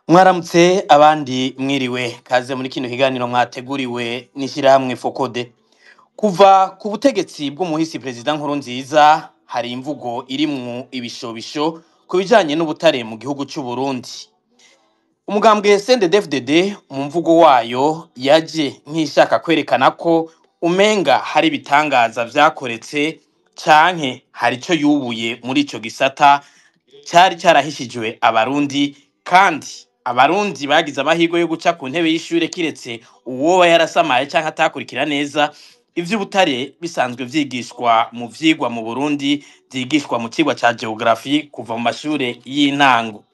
Mwaramutse abandi mwiriwe kaze muri kino kiganiro mwateguriwe n'ishirahamwe Fokode. Kuva ku butegetsi bw'umuhisi Perezida Nkurunziza hari imvugo irimwo ibishobisho ku bijanye n'ubutare mu gihugu c'u Burundi. Umugambwe CNDD-FDD mu mvugo wayo yaje nk'ishaka kwerekana ko umenga hari ibitangaza vyakoretse canke hari ico yubuye muri ico gisata cari carahishijwe abarundi, kandi abarundi bagize amahirwe yo guca ku ntebe y'ishure kiretse uwoba yarasamaye canke atakurikira neza ivy'ubutare bisanzwe vyigishwa mu vyigwa mu Burundi, vyigishwa mu cigwa ca geography kuva mu mashure y'intango.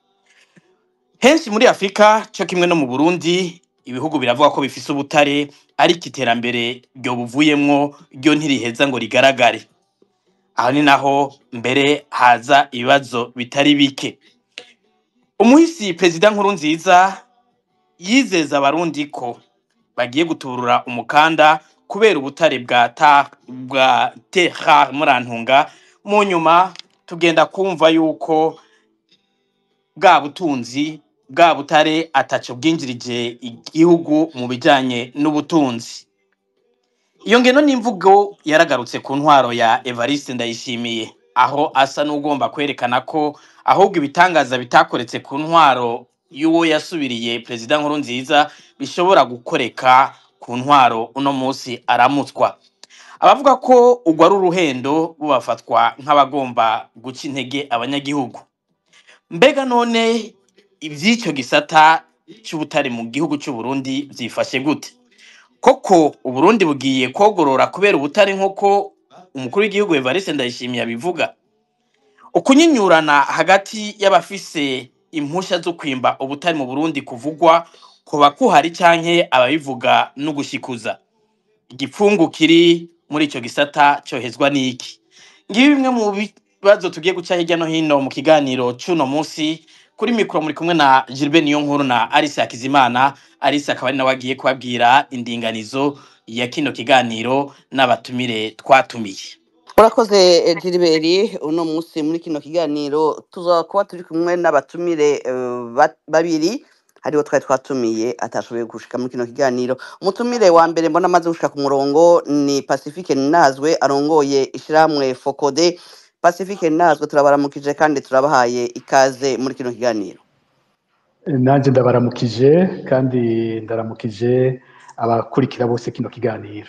Henshi muri Afrika co kimwe no mu Burundi ibihugu biravuga ko bifise ubutare, ariko iterambere ryo buvuyemwo ryo ntiriheza ngo rigaragare. Aho ni naho mbere haza ibibazo bitari bike. Umuhisi Perezida Nkurunziza yizeza abarundi ko bagiye guturura umukanda kubera ubutare bwa terre murantunga, mu nyuma tugenda kumva yuko bwa butunzi bwa butare ataco bwinjirije igihugu mu bijanye n'ubutunzi. Iyo ngeno n'imvugo yaragarutse ku ntwaro ya Evariste Ndayishimiye, aho asa n'ugomba kwerekana ko ahubwo ibitangaza bitakoretse ku ntwaro y'uwo yasubiriye Perezida Nkurunziza bishobora gukoreka ku ntwaro uno musi aramutswa. Abavuga ko urwo ari uruhendo bubafatwa nk'abagomba guca intege abanyagihugu. Mbega none ivy'ico gisata c'ubutare mu gihugu c'u Burundi vyifashe gute? Koko Uburundi bugiye kogorora kubera ubutare nk'uko umukuru w'igihugu Evariste Ndayishimiye abivuga? Ukunyinyurana hagati y'abafise impusha zo kwimba ubutare mu Burundi kuvugwa kuba kuhari canke ababivuga no gushikuza? Igipfungu kiri muri ico gisata cohezwa n'iki? Ngibi bimwe mu bibazo tugiye guca hirya no hino mu kiganiro c'uno musi. Kuri mikro muri kumwe na Gilbert Niyonkuru na Alice Hakizimana. Alice akaba ari nawe agiye kubabwira indinganizo ya kino kiganiro n'abatumire twatumiye. Urakoze Gilbert. Uno musi muri kino kiganiro tuzokuba turi kumwe n'abatumire babiri. Hariho twari twatumiye atashoboye gushika muri kino kiganiro. Umutumire wa mbere mbona amaze gushika ku murongo ni Pacifique Nazwe arongoye ishirahamwe Fokode. Pacifique Nazwe turabaramukije kandi turabahaye ikaze muri kino kiganiro. Nanje ndabaramukije kandi ndaramukije abakurikira bose kino kiganiro.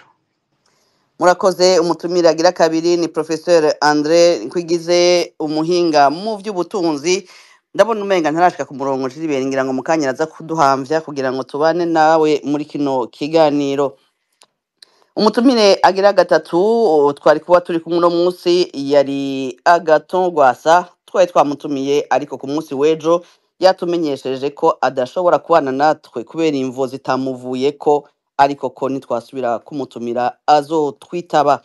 Murakoze. Umutumire agira kabiri ni Professeur André Nkwigize, umuhinga mu vy'ubutunzi. Ndabona umenga ntarashika ku murongo Gilbert, ngira ngo mukanya aza kuduhamvya kugira ngo tubane nawe muri kino kiganiro. Umutumire agira gatatu twari kuba turi kumwe no musi yari Agathon Rwasa. Twari twamutumiye ariko ku musi w'ejo yatumenyesheje ko adashobora kubana natwe kubera imvo zitamuvuyeko, ariko ko nitwasubira kumutumira azotwitaba.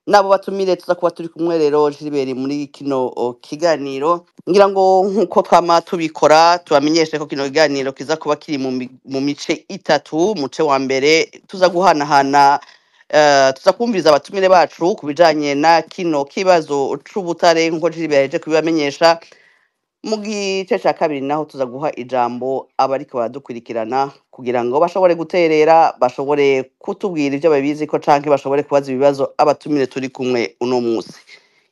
Nabo batumire tuza kuba turi kumwe rero Gilbert muri kino kiganiro. Ngira ngo nkuko twama tubikora tubamenyeshe ko kino kiganiro kiza kuba kiri mu mice itatu. Muce wa mbere tuza guhanahana tuza kumviriza abatumire bacu kubijanye na kino kibazo c'ubutare nkuko Gilbert yaje kubibamenyesha. Mu gice ca kabiri naho tuza guha ijambo abariko baradukurikirana kugira ngo bashobore guterera, bashobore kutubwira ivyo babizi ko canke bashobore kubaza ibibazo abatumire turi kumwe uno musi.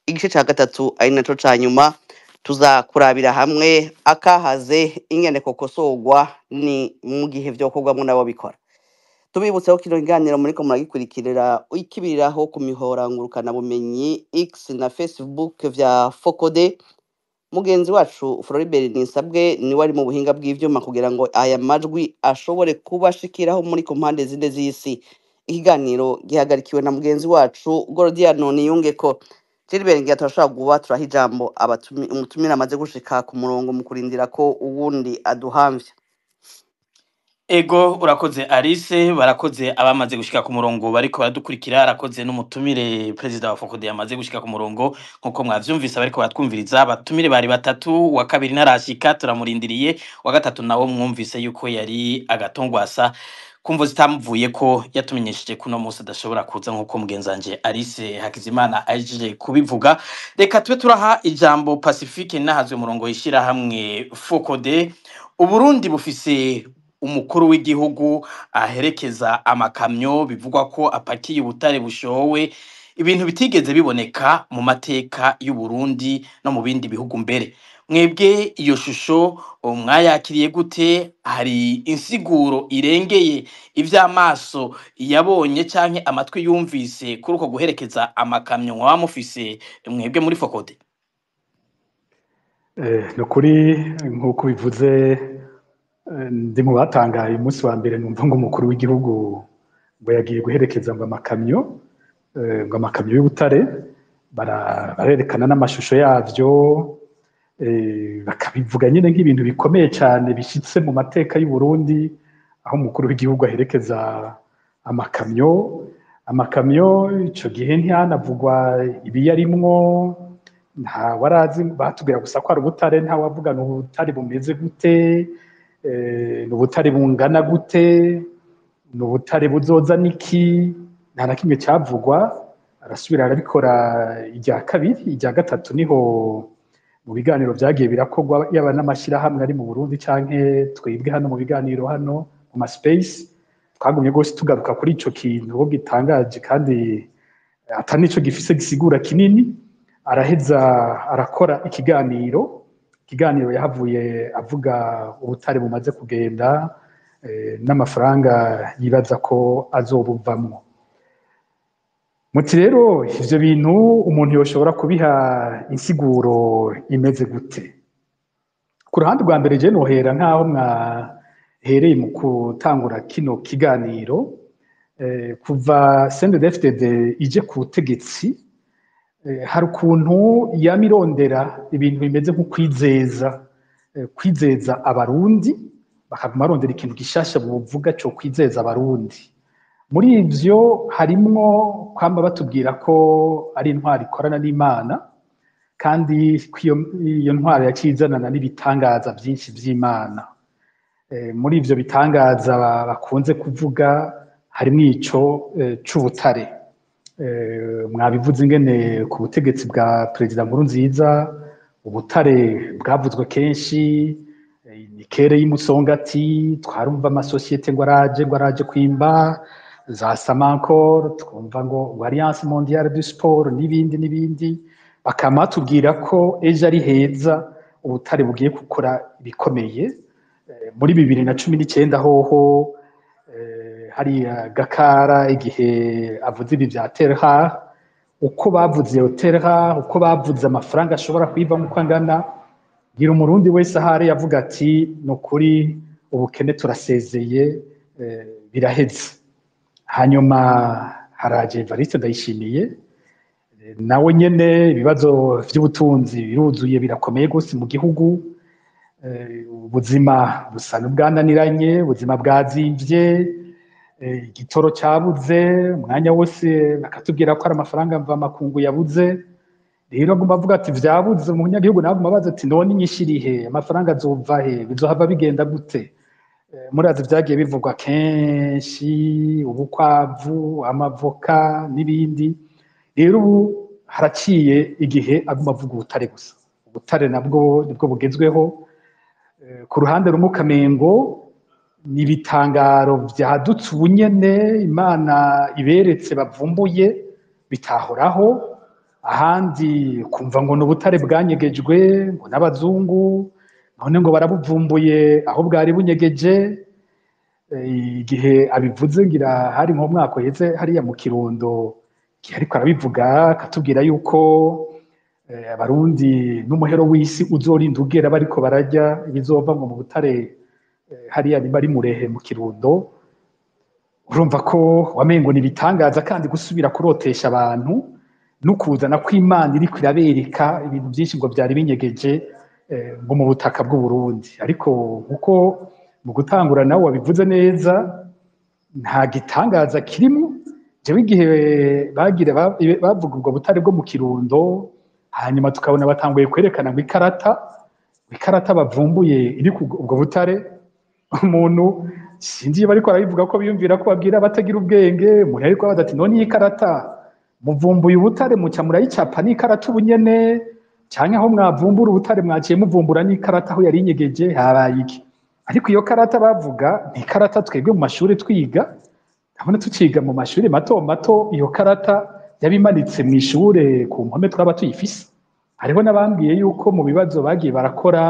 Igice ca gatatu ari naco ca nyuma tuza kurabira hamwe akahaze ingene kokosorwa ni mu gihe vyokorwamwo nabo bikora. Tubibutse ko kino kiganiro muriko muragikurikirira ikibiriraho ku mihora ngurukana bumenyi X na Facebook vya Fokode. Mugenzi wacu Floribert Ninsabwe ni wari mu buhinga bw'ivyuma kugira ngo aya majwi ashobore kubashikiraho muri kompande zinde z'isi. Ikiganiro gihagarikiwe na mugenzi wacu Gordiano Niyungeko. Gilbert ngiye turashobora guba turaha ijambo umutumire amaze gushika ku murongo mu kurindira ko uwundi aduhamvya. Ego urakoze Alice, barakoze abamaze gushika ku murongo bariko baradukurikira, arakoze n'umutumire Perezida wa Fokode yamaze gushika ku murongo nkuko mwavyumvise bariko baratwumviriza. Abatumire bari batatu, wa kabiri ntarashika turamurindiriye, wa gatatu nawo mwumvise yuko yari Agathon Rwasa. kumva zitamuvuye ko yatumenyesheje kuno munsi adashobora kuza nk'uko mugenzanje Alice Hakizimana aje kubivuga. Reka tube turaha ijambo Pacifique nahazwe murongo yishira hamwe Focode. Uburundi bufise umukuru w'igihugu aherekeza amakamyo bivugwa ko apakiye ubutare bushowe, ibintu bitigeze biboneka mu mateka y'u Burundi no mu bindi bihugu mbere. Mwebwe iyo shusho mwayakiriye gute? Hari insiguro irengeye ivy'amaso yabonye canke amatwi yumvise kuri uko guherekeza amakamyo mwaba mufise mwebwe muri Focode? No kuri nk'uko bivuze ndi mu batangaye umunsi wa mbere numva ngo umukuru w'igihugu ngo yagiye guherekeza ngo amakamyo y'ubutare, barerekana n'amashusho yavyo, bakabivuga nyine nk'ibintu bikomeye cyane bishitse mu mateka y'u Burundi, aho umukuru w'igihugu aherekeza amakamyo ico gihe ntihanavugwa ibiyarimwo, nta warazi, batubwira gusa ko ari ubutare, nta wavuga n'ubutare bumeze gute, n'ubutare bungana gute, n'ubutare buzoza niki, nta na kimwe cyavugwa. Arasubira arabikora irya kabiri, irya gatatu niho mu biganiro byagiye birakorwa, yaba n'amashyirahamwe ari mu Burundi canke twebwe hano mu biganiro hano mu ma space, twagumye gose tugaruka kuri ico kintu ho gitangaje kandi atari nico gifise gisigura kinini. Araheza arakora ikiganiro yahavuye avuga ubutare bumaze kugenda n'amafaranga yibaza ko azobuvamwo. Muti rero ivyo bintu umuntu yoshobora kubiha insiguro imeze gute? Ku ruhande rwa mbere je nohera nk'aho mwahereye mu gutangura kino kiganiro, kuva CNDD-FDD ije ku butegetsi, hari ukuntu yamirondera ibintu bimeze nko kwizeza abarundi, bakaguma barondera ikintu gishasha buvuga cyo kwizeza abarundi. Muri ivyo harimwo kwamba batubwira ko ari intwari ikorana n'Imana, kandi iyo ntwari yakizanana n'ibitangaza byinshi vy'Imana. Muri ivyo bitangaza bakunze kuvuga harimwo ico c'ubutare. Mwabivuze ingene ku butegetsi bwa Perezida Nkurunziza ubutare bwavuzwe kenshi, nikere y'Imusongati, twarumva amasosiyete ngo araje kwimba za Samancor, twumva ngo Alliance Mondiale du Sport n'ibindi, bakama tubwira ko ejo ari heza ubutare bugiye gukora ibikomeye. Muri 2019 hoho hari Gakara igihe avuze ibi vya terra, uko bavuze iyo terra, uko bavuze amafaranga ashobora kwiva mu kwangana, gira umurundi wese ahari yavuga ati nukuri ubukene turasezeye, biraheze. Hanyuma haraje Evariste Ndayishimiye, nawe nyene ibibazo vy'ubutunzi biruzuye birakomeye gose mu gihugu, ubuzima busa n'ubwananiranye, ubuzima bwazimvye, igitoro cyabuze, umwanya wose bakatubwira ko ari amafaranga mva makungu yabuze. Rero agomba avuga ati vyabuze, umunyagihugu nawe agomba abaza ati none inyishirihe, amafaranga azova he, bizohava bigenda gute? Murazi vyagiye bivugwa kenshi, ubukwavu, amavoka n'ibindi. Rero ubu haraciye igihe agomba avuga ubutare gusa. Ubutare nabwo nibwo bugezweho. Ku ruhande rumwe ukamengo n'ibitangaro vyadutse ubunyene Imana iberetse bavumbuye bitahoraho, ahandi kumva ngo n'ubutare bwanyegejwe ngo n'abazungu, none ngo barabuvumbuye aho bwari bunyegeje. Igihe abivuze ngira hari nko mwaka uheze hariya mu Kirundo, igihe ariko arabivuga akatubwira yuko abarundi n'umuhero w'isi uzorinda ugera bariko barajya ibizova ngo mu butare hariya niba ari Murehe mu Kirundo. Urumva ko wamengo nibitangaza kandi gusubira kurotesha abantu no kuzana ko Imana iri kwirabereka ibintu byinshi ngo byari binyegeje ngo mu butaka bw'u Burundi. Ariko uko mu gutangura nawe wabivuze neza, nta gitangaza kirimo. Jewe igihe bavuga ubwo butare bwo mu Kirundo, hanyuma tukabona batanguye kwerekana ngo ikarata bavumbuye iri ubwo butare, umuntu sinzi iyo bariko barabivuga ko biyumvira ko babwira abatagira ubwenge muri ariko bavuga ati none iyi karata muvumbuye ubutare muca murayicapa n'ikarata ubunyene canke aho mwavumbura ubutare mwaciye muvumbura n'ikarata aho yari inyegeje habaye iki ariko iyo karata bavuga ni karata twebwe mu mashuri twiga abona tuciga mu mashuri mato mato iyo karata yabimanitse mu ishure ku mpome twaba tuyifise hariho n'abambwiye yuko mu bibazo bagiye barakora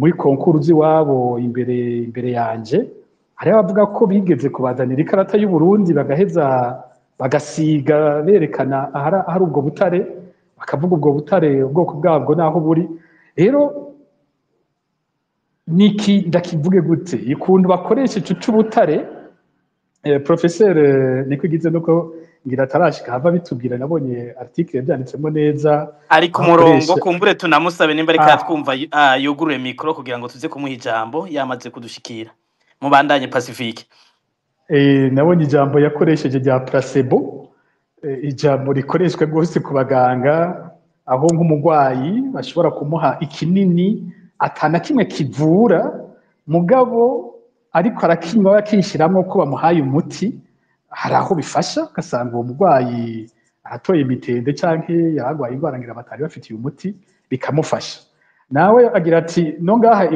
muri konkuru z'iwabo imbere yanje hariho abavuga ko bigeze kubazanira ikarata y'u Burundi bagaheza bagasiga berekana ahari ubwo butare bakavuga ubwo butare ubwoko bwabwo naho buri rero niki ndakivuge gute ikuntu bakoresha ico c'ubutare professeur Nikwigize nuko ngira tarashika hava bitubwira nabonye article yabyanditsemo neza ari ku murongo kumbure tunamusabe nimba reka twumva yugurure micro kugira ngo tuze kumuha ijambo yamaze kudushikira mubandanye Pacifique nabonye ijambo yakoresheje rya placebo ijambo rikoreshwa rwose ku baganga aho nk'umugwayi bashobora kumuha ikinini atana kimwe kivura mugabo ariko arakinywa yakishiramwo ko bamuhaye umuti hari aho bifasha ugasanga uwo mugwayi aratoye imitende canke yaragwaye indwara ngira batari bafitiye umuti bikamufasha nawe agira ati no ngaha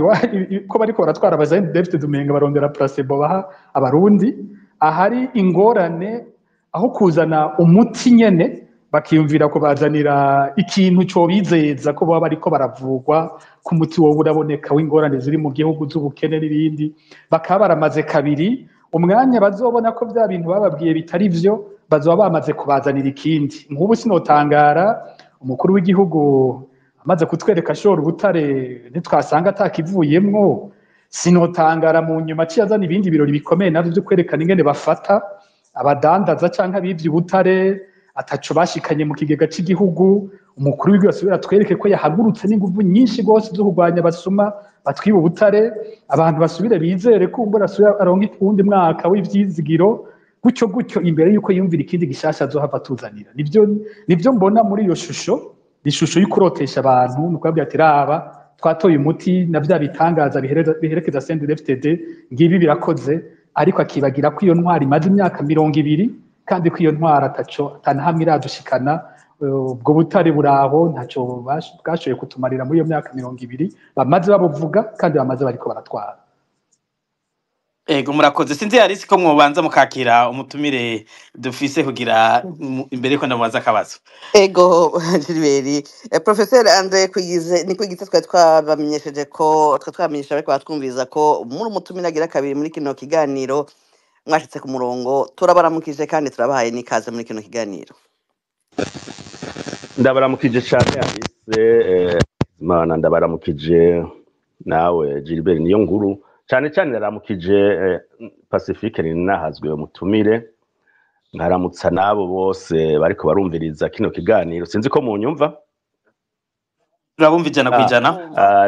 ko bariko baratwara abazayindi David Dumenga barondera placebo baha abarundi ahari ingorane aho kuzana umuti nyene bakiyumvira ko bazanira ikintu cyo bizeza ko baba bariko baravugwa ku muti wo buraboneka w'ingorane ziri mu gihugu z'ubukene n'ibindi bakaba baramaze kabiri umwanya bazobona ko bya bintu bababwiye bitari vyo bazoba bamaze kubazanira ikindi nk'ubu sinotangara umukuru w'igihugu amaze kutwereka shora ubutare ntitwasanga atakivuyemwo sinotangara mu nyuma ciyazana ibindi birori bikomeye navyo byo kwerekana ingene bafata abadandaza canke abivye ubutare ataco bashikanye mu kigega cy'igihugu umukuru w'igihugu asubira twereke ko yahagurutse n'inguvu nyinshi gose zo kurwanya basuma batwiba ubutare abantu basubire bizere ko umbura asubira aronka uwundi mwaka w'ivyizigiro gutyo imbere yuko yumvira ikindi gishasha azohava tuzanira nivyo mbona muri iyo shusho ishusho y'ukurotesha abantu nukwabwira ati raba twatoye umuti na bya bitangaza biherekeza CNDD-FDD ngibi birakoze ariko akibagira ko iyo ntwari imaze imyaka 200 kandi ko iyo ntwara atanahamwe iradushikana ubwo butare buraho ntaco bwashoboye kutumarira muri iyo myaka 200 bamaze babuvuga kandi bamaze bariko baratwara ego murakoze sinzi yarisi ko mwobanza mukakira umutumire dufise kugira imbere ko ndamubaza akabazo ego Gilbert Professeur Andre Nikwigize twabamenyesheje ko twamenyesha ariko batwumviza ko muri umutumire agira kabiri muri kino kiganiro mwashitse ku murongo turabaramukije kandi turabahaye n'ikaze muri kino kiganiro ndabaramukije cyane Alice Imana ndabaramukije nawe Gilbert niyo nkuru cyane naramukije Pacifique ninahazwe umutumire nkaramutsa nabo bose bariko barumviriza kino kiganiro sinzi ko munyumva turabumva ijana kwijana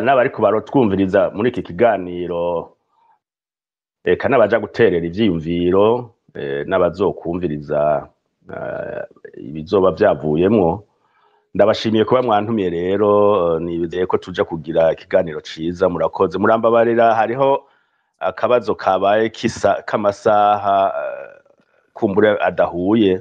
n'abariko barotwumviriza muri iki kiganiro kana baja guterera ivyiyumviro n'abazokumviriza ibizoba byavuyemwo ndabashimiye kuba mwantumiye rero nibizeye ko tuja kugira ikiganiro ciza murakoze murambabarira hariho akabazo kabaye k'amasaha kumbure adahuye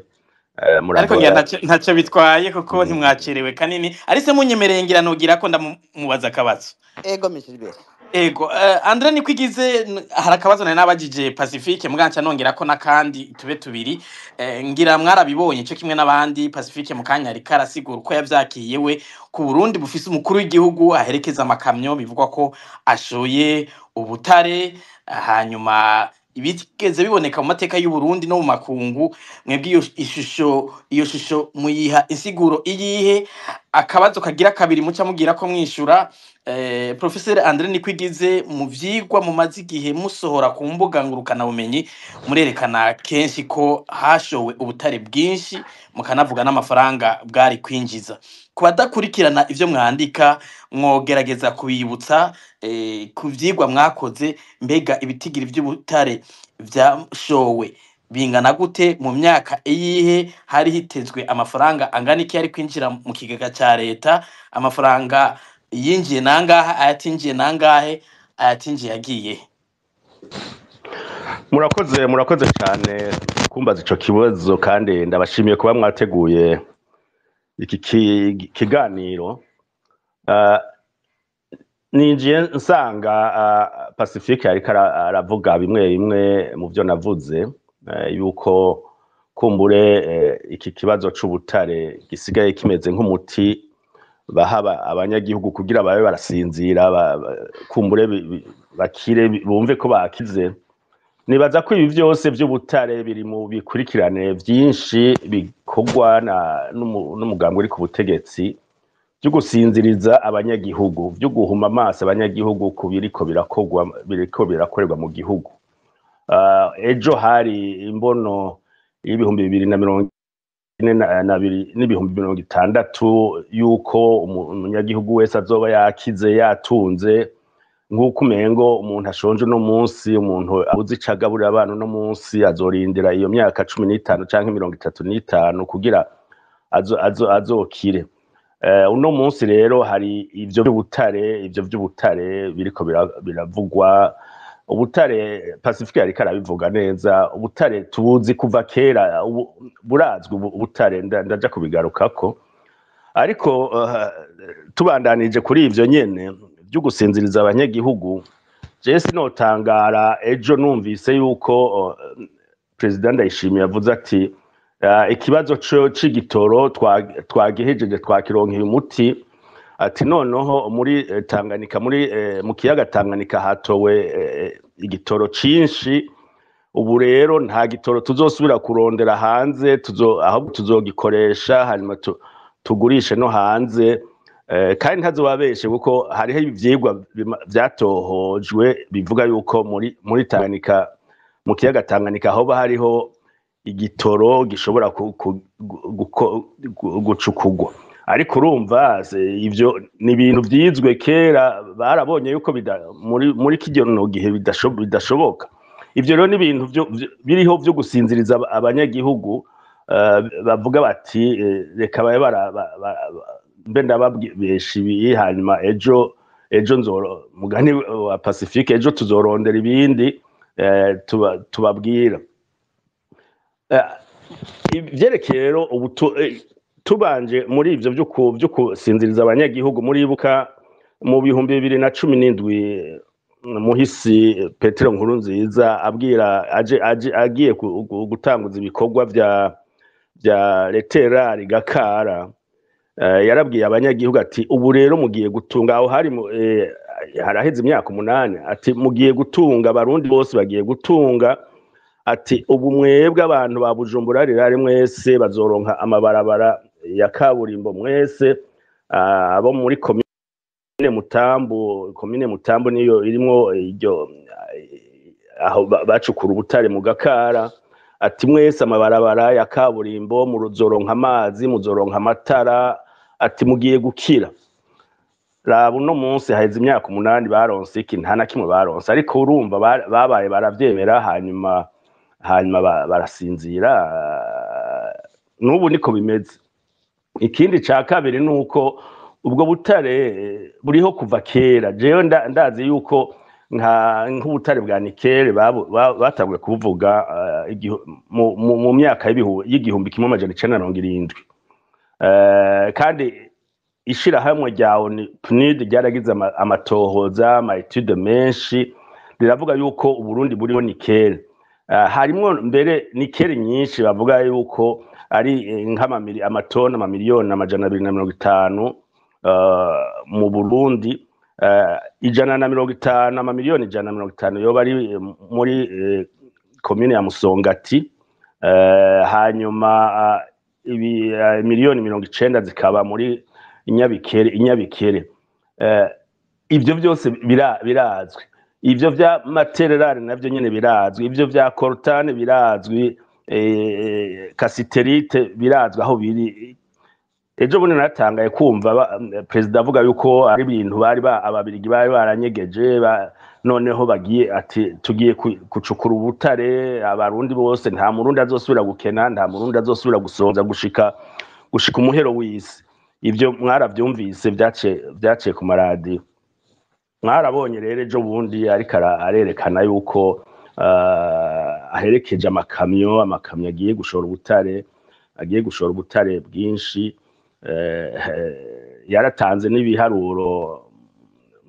ariko ntacyo bitwaye kuko ntimwacerewe kanini arise munyemereye ngira nogira ko ndamubaza akabazo ego Gilbert ego Andre Nikwigize hari akabazo nari nabajije Pacifique mwanca nongera ko nakandi tube tubiri ngira mwarabibonye cyo kimwe n'abandi Pacifique mukanya ari karasigura uko yavyakiyewe ku Burundi bufise umukuru w'igihugu aherekeza amakamyo bivugwa ko ashoye ubutare hanyuma ibigeze biboneka mu mateka y'u Burundi no mu makungu mwebwe iyo shusho muyiha insiguro iyihe akabazo kagira kabiri muca mugira ko mwishura Professeur Andre Nikwigize mu vyigwa mu mazigihe musohora ku mbuga ngurukana bumenyi murerekana kenshi ko hashowe ubutare bwinshi mukanavuga n'amafaranga bwari kwinjiza kubadakurikirana ivyo mwandika mwogerageza kubibutsa ku vyigwa mwakoze mbega ibitigiri vy'ubutare vyashowe bingana gute mu myaka iyihe hari hitezwe amafaranga angana iki yari kwinjira mu kigega ca leta amafaranga yinjiye nangahe ayatinjiye nangahe ayatinjiye yagiye murakoze cyane kumbaza ico kibazo kandi ndabashimiye kuba mwateguye iki kiganiro. Ninjiye nsanga Pacifique ariko aravuga bimwe bimwe mu byo navuze, yuko kumbure iki kibazo c'ubutare gisigaye kimeze nk'umuti bahaba abanyagihugu kugira babe barasinzira kumbure bakire bumve ko bakize. Nibaza ko ibi byose by'ubutare biri mu bikurikirane byinshi bikorwa n'umugambi uri ku butegetsi byo gusinziriza abanyagihugu, byo guhuma amaso abanyagihugu ku biriko birakorerwa mu gihugu. Ejo hari imbono y'ibihumbi 2040 n'ibihumbi 2060 yuko umunyagihugu wese azoba yakize yatunze, nk'uko umengo umuntu ashonje no munsi, umuntu abuze icagaburira abana no munsi azorindira iyo myaka 15 canke 35 kugira azokire. Uno munsi rero hari ivyo by'ubutare biriko biravugwa. Ubutare Pacifique ariko arabivuga neza, ubutare tubuzi kuva kera, burazwi ubutare, ndaja kubigarukako. Ariko tubandanije kuri ivyo nyene byo gusinziriza abanyagihugu, je sinotangara ejo numvise yuko President Ndayishimiye yavuze ati ikibazo c'igitoro twagihejeje twakironkeye umuti, ati noneho muri Tanganyika mu kiyaga Tanganyika hatowe igitoro cinshi, ubu rero nta gitoro tuzosubira kurondera hanze, ahubwo tuzogikoresha hanyuma tugurishe no hanze. Kandi ntazobabeshe kuko hariho ivyigwa vyatohojwe bivuga yuko muri Tanganyika mu kiyaga Tanganyika hoba hariho igitoro gishobora gucukugwa. Ariko urumva ivyo ni ibintu vyizwe kera, barabonye yuko muri kijyono gihe bidashoboka. Ivyo rero ni ibintu biriho vyo gusinziriza abanyagihugu, bavuga bati reka babe mbe ndababesha ibi, hanyuma ejo mugani wa Pacifique, ejo tuzorondera ibindi tubabwira. Ivyerekeye rero tubanje muri ivyo byo kusinziriza abanyagihugu, muribuka mu bihumbi 2017 muhisi Petero Nkurunziza agiye gutanguza ibikorwa vya Leterari Gakara, yarabwiye abanyagihugu ati ubu rero mugiye gutunga, aho haraheze imyaka 8, ati mugiye gutunga, abarundi bose bagiye gutunga, ati ubu mwebwe abantu ba Bujumbura rirare mwese bazoronka amabarabara ya kaburimbo mwese, abo muri komine Mutambu niyo irimwo iryo aho bacukura ubutare mu Gakara, ati mwese amabarabara ya kaburimbo, muzoronka amazi, muzoronka amatara, ati mugiye gukira. Raba uno munsi haheze imyaka 8 baronse iki, nta na kimwe baronse. Ariko urumva babaye baravyemera, hanyuma barasinzira. N'ubu niko bimeze. Ikindi ca kabiri nuko ubwo butare buriho kuva kera. Jewe ndazi yuko nk'ubutare bwa nikele batanguye kuvuga mu myaka y'igihumbi 1970. Kandi ishirahamwe rya PNUD ryaragize amatohoza, ama-etude menshi, riravuga yuko Uburundi buriho nikele. Harimwo mbere nikele nyinshi, bavuga yuko ari amatoni amamiliyoni 250 mu Burundi, 150 amamiliyoni 150 yoba ari muri komine ya Musongati, hanyuma miliyoni 90 zikaba muri Inyabikere. Ivyo byose birazwi. Ivyo vya material navyo nyene birazwi, ivyo vya coltan birazwi, kasiterite birazwi aho biri. Ejo bundi natangaye kumva president avuga yuko ari ibintu ababirigi bari baranyegeje, noneho bagiye ati tugiye gucukura ubutare, abarundi bose nta murundi azosubira gukena, nta murundi azosubira gusonza gushika umuhero w'isi. Ivyo mwaravyumvise vyaciye ku maradiyo. Mwarabonye rero ejo bundi ariko arerekana yuko aherekeje amakamyo agiye gushora ubutare bwinshi, yaratanze n'ibiharuro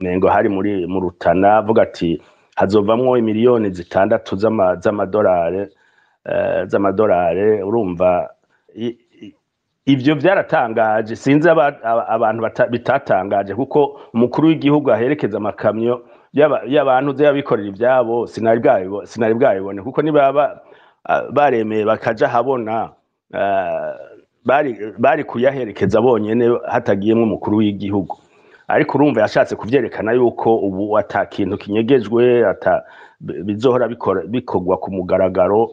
nengo hari mu Rutana avuga ati hazovamwo imiliyoni 6 z'amadolari. Urumva ivyo byaratangaje, sinzi abantu bitatangaje, kuko umukuru w'igihugu aherekeza amakamyo y'abantu y'abikorera ivyabo sinari bwabibone, kuko niba baremeye bakaja habona bari kuyaherekeza bonyene hatagiyemwo umukuru w'igihugu. Ariko urumva yashatse kuvyerekana yuko ubu ata kintu kinyegejwe, bizohora bikorwa ku mugaragaro,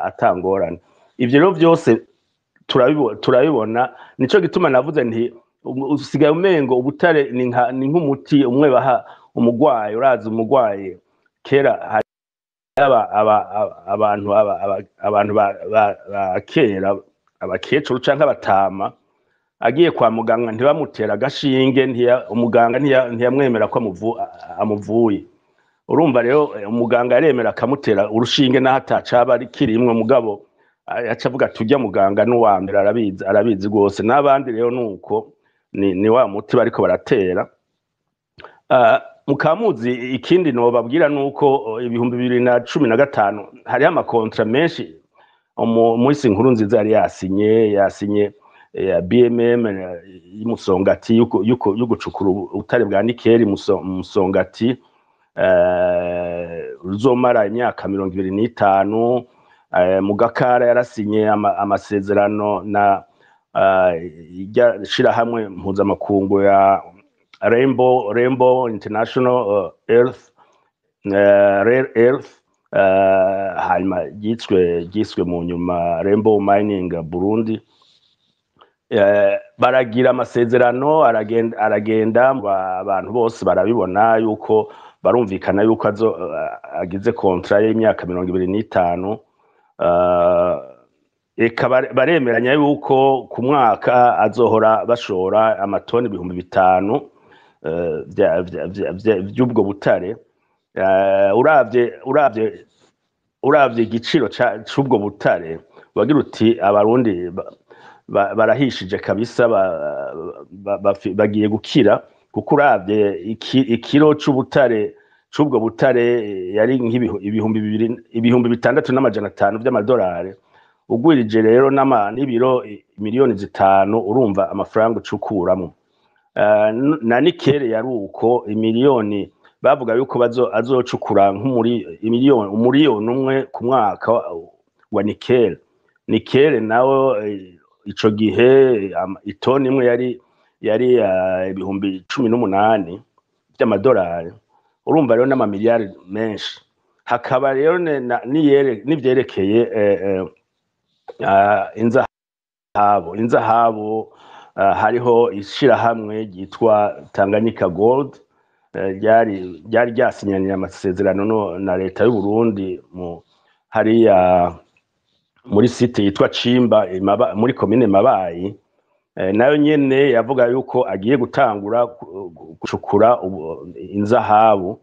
atangorane. Ivyo rero vyose turabibona, nico gituma navuze nti usigaye umengo ubutare ni nk'umuti umwe baha umugwayi. Urazi umugwayi kera abantu ba kera, abakecuru canke abatama, agiye kwa muganga ntibamutera agashinge, umuganga ntiyamwemera ko amuvuye. Urumva rero umuganga yaremera akamutera urushinge naho atacaba kirimwe, mugabo aca avuga tujya muganga n'uwa mbere arabizi rwose. N'abandi rero nuko ni wa muti bariko baratera. Mukamuzi ikindi nobabwira nuko 2015 hariho amakontra menshi umuhisi Nkurunziza yari yasinye ya BMM y'Umusongati yo gucukura ubutare bwa nikeli Musongati, ruzomara imyaka 25. Mu Gakara yarasinye amasezerano na shirahamwe mpuzamakungu ya Rainbow International Rare Earth, hanyuma yiswe mu nyuma Rainbow Mining Burundi. Baragira amasezerano aragenda, abantu bose barabibona yuko barumvikana yuko agize kontra y'imyaka 25. Eka baremeranya yuko ku mwaka azohora bashora amatoni 5,000 by'ubwo butare. Uravye igiciro c'ubwo butare wagira uti abarundi barahishije kabisa, bagiye gukira, kuko uravye ikiro c'ubutare c'ubwo butare yari nk'ibihumbi 6,500 by'amadolari. Ugwirije rero n'ibiro miliyoni 5, urumva amafaranga ucukuramo. Na nikele yari uko imiliyoni, bavuga yuko azocukura umuriyoni umwe ku mwaka wa nikele nawe ico gihe itoni imwe yari ibihumbi 18 by'amadolari. Urumva rero n'amamiliyari menshi. Hakaba rero n'ivyerekeye inzahabu, hariho ishirahamwe ryitwa Tanganyika Gold ryari ryasinyaniye amasezerano na leta y'u Burundi hariya muri site yitwa Cimba muri komine Mabayi. Nayo nyene yavuga yuko agiye gutangura gucukura inzahabu,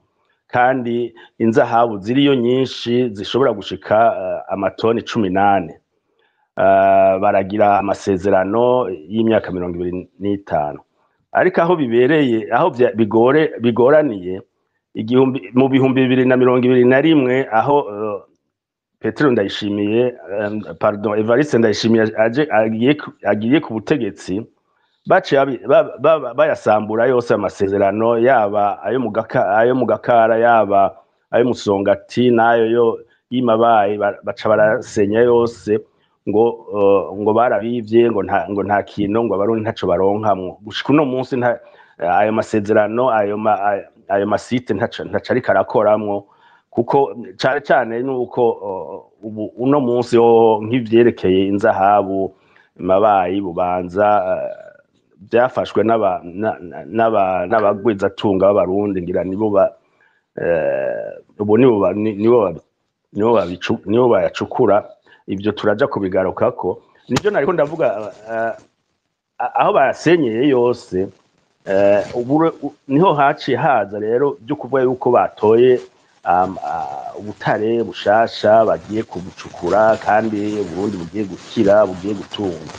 kandi inzahabu ziriyo nyinshi zishobora gushika amatoni 18. Baragira amasezerano y'imyaka 25. Ariko aho bibereye, aho bigoraniye, mu bihumbi 2021 aho Petero Ndayishimiye, Evariste Ndayishimiye agiye ku butegetsi, bayasambura yose amasezerano, yaba ayo mu Gakara, yaba ayo Musongati, nayo y'Imabayi, baca barasenya yose, ngo barabivye, ngo nta kintu, ngo abarundi ntaco baronkamwo. Gushika uno munsi ayo masezerano, ayo masite ntaco ariko arakoramwo, kuko cane nuko uno munsi nk'ivyerekeye inzahabu Mabayi, Bubanza, byafashwe n'abagwizatunga b'abarundi, ngira nibo bayacukura. Ivyo turaja kubigarukako. Nivyo nariko ndavuga, aho bayasenyeye yose, niho haciye haza rero byo kuvuga yuko batoye ubutare bushasha bagiye kubucukura kandi Burundi bugiye gukira bugiye gutunga.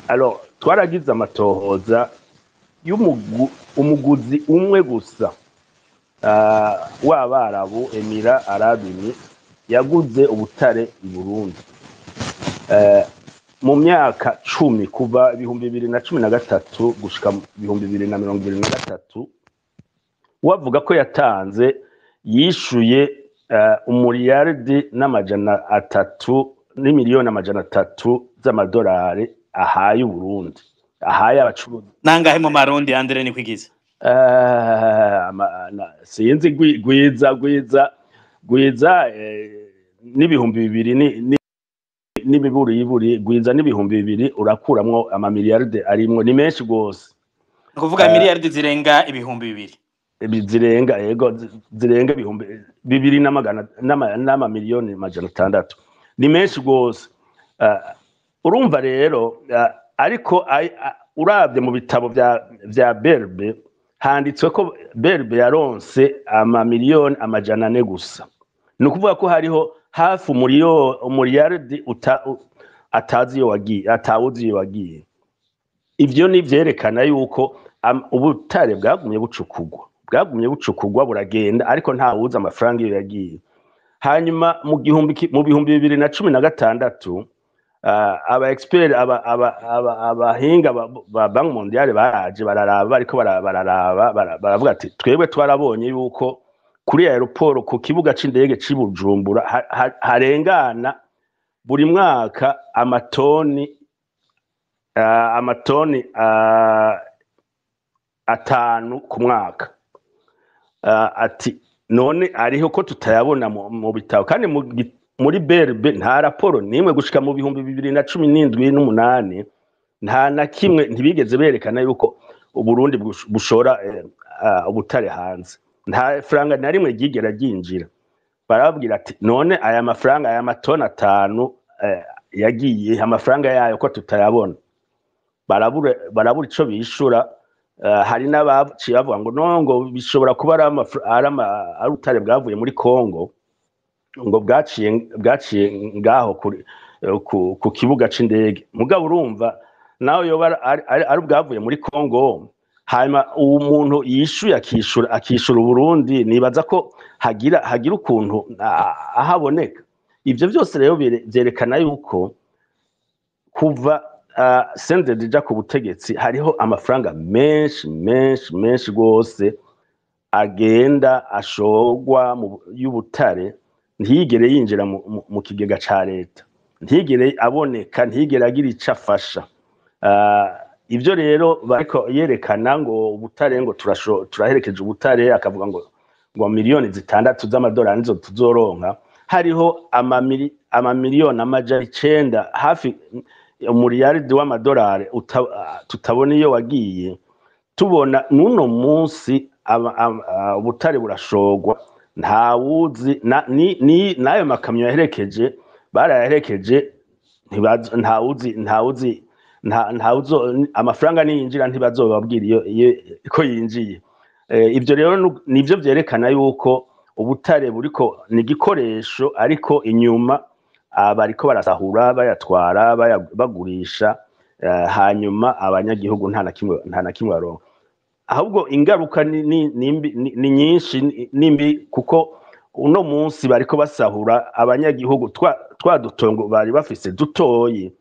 Alors twaragize amatohoza umuguzi umwe gusa w'Abarabu Emira Arabini yaguze ubutare i Burundi mu myaka 10 kuva 2013 gushika 2023 wavuga ko yatanze yishuye umuriyaridi n'amajana 3 n'imiliyoni amajana 3 z'amadolari ahaye Burundi ahaye abacuruzi nangahe mu marundi Andre ni kwigiza sinzi gwiza n'ibihumbi 2 n'ibiburi gwiza n'ibihumbi 2 urakuramwo amamiliyaride arimwo ni menshi gose kuvuga miliyaridi zirenga ibihumbi 2 zirenga yego zirenga ibihumbi 2 n'amamiliyoni amajana 6 ni menshi gose urumva rero ariko urabye mu bitabo vya Berbe handitswe ko Berbe yaronse amamiliyoni amajana 4 gusa nukuvuga ko hariho hafi umuriyaridi atazi yo wagiye atawuzi yo wagiye. Ivyo ni vyerekana yuko ubutare bwagumye bucukugwa buragenda ariko nta wuzi amafaranga yo yagiye. Hanyuma mu bihumbi 2016 aba expert abahinga ba Bank Mondiale baraje bararaba ariko baravuga ati twebwe twarabonye yuko kuri aeroport ku kibuga c'indege c'Ibujumbura harengana buri mwaka amatoni 5 ku mwaka. Ati none ariho ko tutayabona mu bitabo kandi muri Berbe nta raporo nimwe gushika mu bihumbi 2017 n'umunani nta na kimwe ntibigeze berekana yuko Uburundi bushora ubutare hanze. Nta franga na rimwe ryigera ryinjira. Barabwira ati none aya mafaranga aya matona 5 yagiye amafaranga yayo ko tutayabona. Barabura ico bishura. Hari n'abaciye bavuga ngo nongo bishobora kuba ari ubutare bwavuye muri Kongo ngo bwaciye ngaho ku kibuga c'indege. Mugabo urumva nawe yoba ari bwavuye muri Kongo hanyuma umuntu yishuye akishura Burundi nibaza ko hagira ukuntu ahaboneka. Ivyo byose rero byerekana yuko kuva Sendedija ku butegetsi hariho amafaranga menshi gose agenda ashogwa y'ubutare ntiyigere yinjira mu kigega ca leta, ntiyigere aboneka, ntiyigere agira ico afasha. Ivyo rero bariko yerekana ngo ubutare ngo turaherekeje ubutare akavuga ngo miliyoni 6 z'amadolari nizo tuzoronka, hariho amamiliyoni amajana 9 hafi umuriyaridi w'amadolari tutabona iyo wagiye. Tubona nuno munsi ubutare burashogwa nta wuzi nayo makamyo yaherekeje barayaherekeje ntawuzi amafaranga niyinjira ntibazobabwira ko yinjiye. Ivyo rero nivyo vyerekana yuko ubutare buriko ni igikoresho ariko inyuma bariko barasahura bayatwara bagurisha hanyuma abanyagihugu nta na kimwe baronka. Ahubwo ingaruka ni nyinshi nimbi kuko uno munsi bariko basahura abanyagihugu twa dutongo bari bafise dutoyi,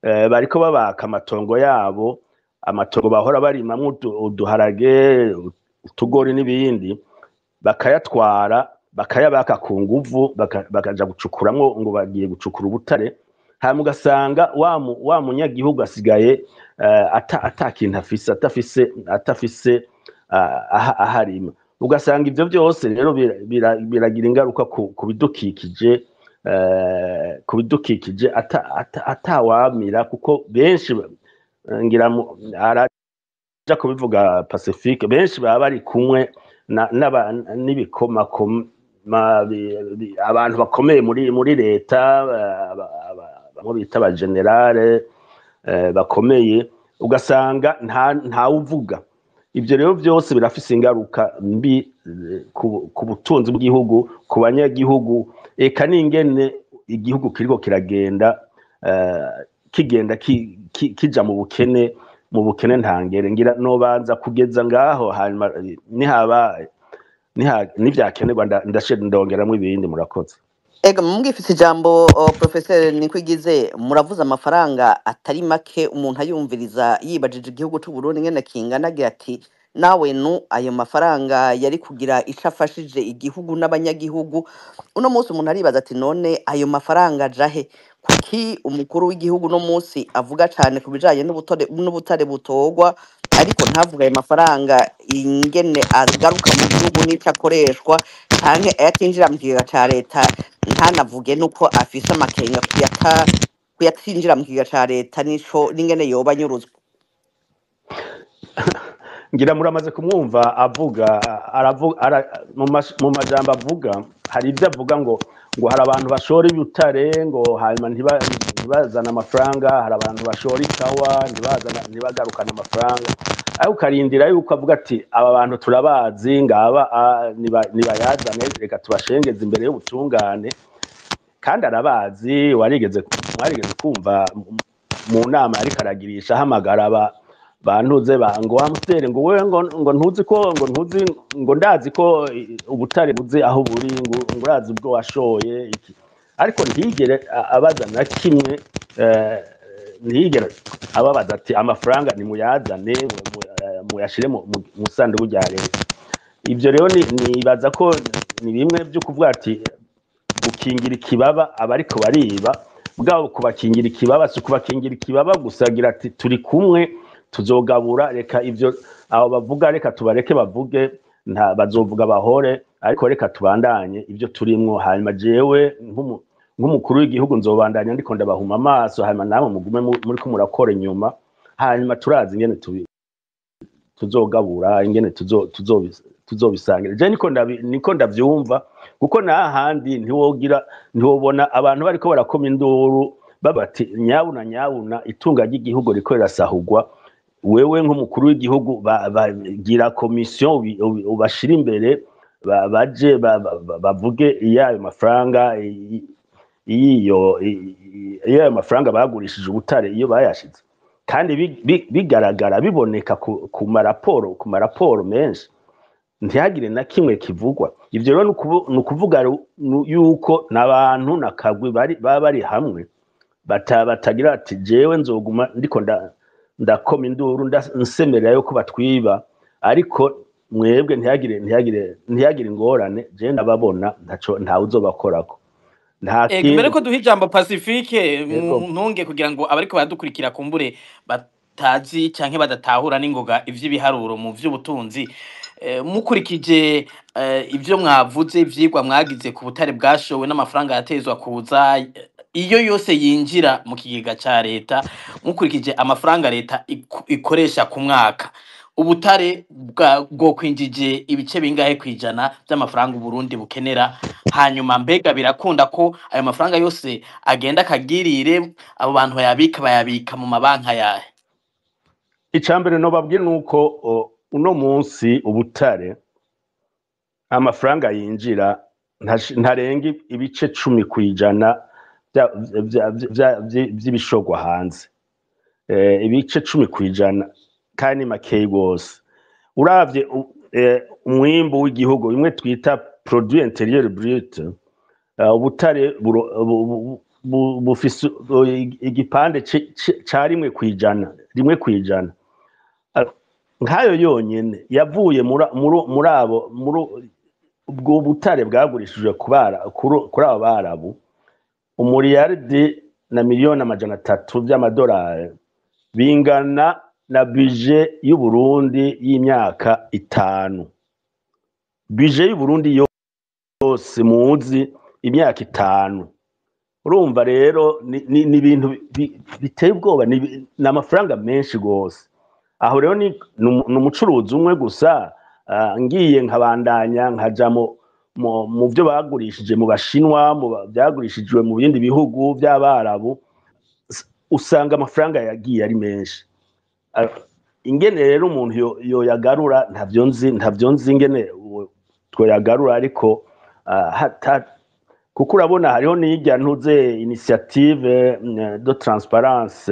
bariko babaka amatongo yabo, amatongo bahora barimamwo uduharage utugori n'ibindi bakayatwara bakayabaka ku nguvu bakaja gucukuramwo ngo bagiye gucukura ubutare. Hanyuma ugasanga wa munyagihugu asigaye atakintu atafise aharima. Ugasanga ivyo byose rero biragira ingaruka ku bidukikije atawamira kuko benshi ngira araja kubivuga Pacifique benshi baba bari kumwe n'ibikomakoma abantu bakomeye muri leta bamwe bita aba generale bakomeye. Ugasanga nta uvuga ibyo rero byose birafise ingaruka mbi ku butunzi bw'igihugu, ku banyagihugu, eka n'ingene igihugu kiriko kiragenda kigenda kija mu bukene ntangere. Ngira nobanza kugeza ngaho, hanyuma nivyakenerwa ndongeramwo ibindi. Murakoze. Ega mumwifise ijambo Professeur Nikwigize, muravuze amafaranga atari make umuntu ayumviriza yibajije igihugu c'u Burundi ngene kingana, agira ati nawe ayo mafaranga yari kugira ico afashije igihugu n'abanyagihugu. Uno munsi umuntu aribaza ati none ayo mafaranga ajahe? Kuki umukuru w'igihugu no munsi avuga cane ku bijanye n'ubutare butorwa, ariko ntavuga ayo mafaranga ingene agaruka mu gihugu n'ico akoreshwa, canke ayatinjira mu kigega ca leta ntanavuge nuko afise amakenga kuyatinjira mu kigega ca leta n'ingene yoba anyuruzwa. Ngira muramaze kumwumva avuga, mu majambo avuga, hari ibyo avuga ngo hari abantu bashora ibutare ngo hanyuma ntibazana amafaranga, hari abantu bashora ikawa ntibagarukane amafaranga, ariko ukarindira yuko avuga ati aba bantu turabazi ngaba nibayazane, reka tubashengeze imbere y'ubutungane. Kandi arabazi, mwarigeze kumva mu nama ariko aragirisha ahamagara bantuze ngo wamustere ngo wewe ngo ntuzi ko ngo ndazi ko ubutare buzi aho buri, ngo urazi ubwo washoye iki, ariko ntigere abaza na kimwe, ntigere ababaza ati amafaranga nimuyazane muyashire mu sanduku rya leta. Ibyo rero nibaza ko ni bimwe byo kuvuga ati gukingira ikibaba abariko bariba, bwabo kubakingira ikibaba, si kubakingira ikibaba gusa, agira ati turi kumwe tuzogabura, reka ivyo abo bavuga reka tubareke bavuge, bazovuga bahore, ariko reka tubandanye ivyo turimwo. Hanyuma jewe nk'umukuru w'igihugu nzobandanya ndiko ndabahuma amaso, hanyuma namwe mugume muriko murakora inyuma, hanyuma turazi ingene tuzogabura, ingene tuzobisangira. Je niko ndavyumva, kuko nahandi ntiwobona abantu bariko barakoma induru babati nyabuna itunga ry'igihugu riko rirasahurwa, wewe nk'umukuru w'igihugu bagira komisiyo ubashira imbere, baje bavuge iyayo mafaranga, iyo mafaranga bagurishije ubutare iyo bayashize, kandi bigaragara biboneka ku maraporo menshi, ntihagire na kimwe kivugwa. Ivyo rero ni ukuvuga yuko n'abantu nakagwi baba bari hamwe, batagira ati jewe nzoguma ndiko ndakoma induru nsemerera yuko batwiba, ariko mwebwe ntihagire ingorane. Je ndababona ntawe uzobakorako. Mbere ko duha ijambo Pacifique ntunge kugira ngo abariko baradukurikira kumbure batazi canke badatahura n'ingoga ivy'ibiharuro mu vy'ubutunzi, mukurikije ivyo mwavuze, ivyigwa mwagize ku butare bwashowe n'amafaranga yatezwa kuza, iyo yose yinjira mu kigega ca leta, mukurikije amafaranga leta ikoresha ku mwaka, ubutare bwo kwinjije ibice bingahe kwijana by'amafaranga Burundi bukenera? Hanyuma mbega birakunda ko ayo mafaranga yose agenda akagirire abo bantu bayabika mu mabanka yahe? Icambere no babwiye nuko uno munsi ubutare amafaranga yinjira ntarenga ibice 10 kwijana vy'ibishogwa hanze, ibice 10 kwijana, kandi makeye gose. Uravye umwimbu w'igihugu, bimwe twita produit intérieur brut, ubutare bufise igipande ca rimwe kwijana. Nkayo yonyene yavuye muri ubwo butare bwagurishijwe kuri abo barabu, umuriyaridi na miliyoni 300 by'amadolari, bingana na budget y'u Burundi y'imyaka 5. Budget y'u Burundi yose muzi imyaka 5. Urumva rero ni ibintu biteye ubwoba, n'amafaranga menshi gose. Aho rero ni umucuruzi umwe gusa, ngiye nkabandanya nkaja mu byo bagurishije mu Bashinwa, mu byagurishijwe mu bindi bihugu by'abarabu, usanga amafaranga yagiye ari menshi. ingene rero umuntu yoyagarura ntavyo nzi ingene twoyagarura ariko kuko urabona hariho n'irya ntuze initiative de transparence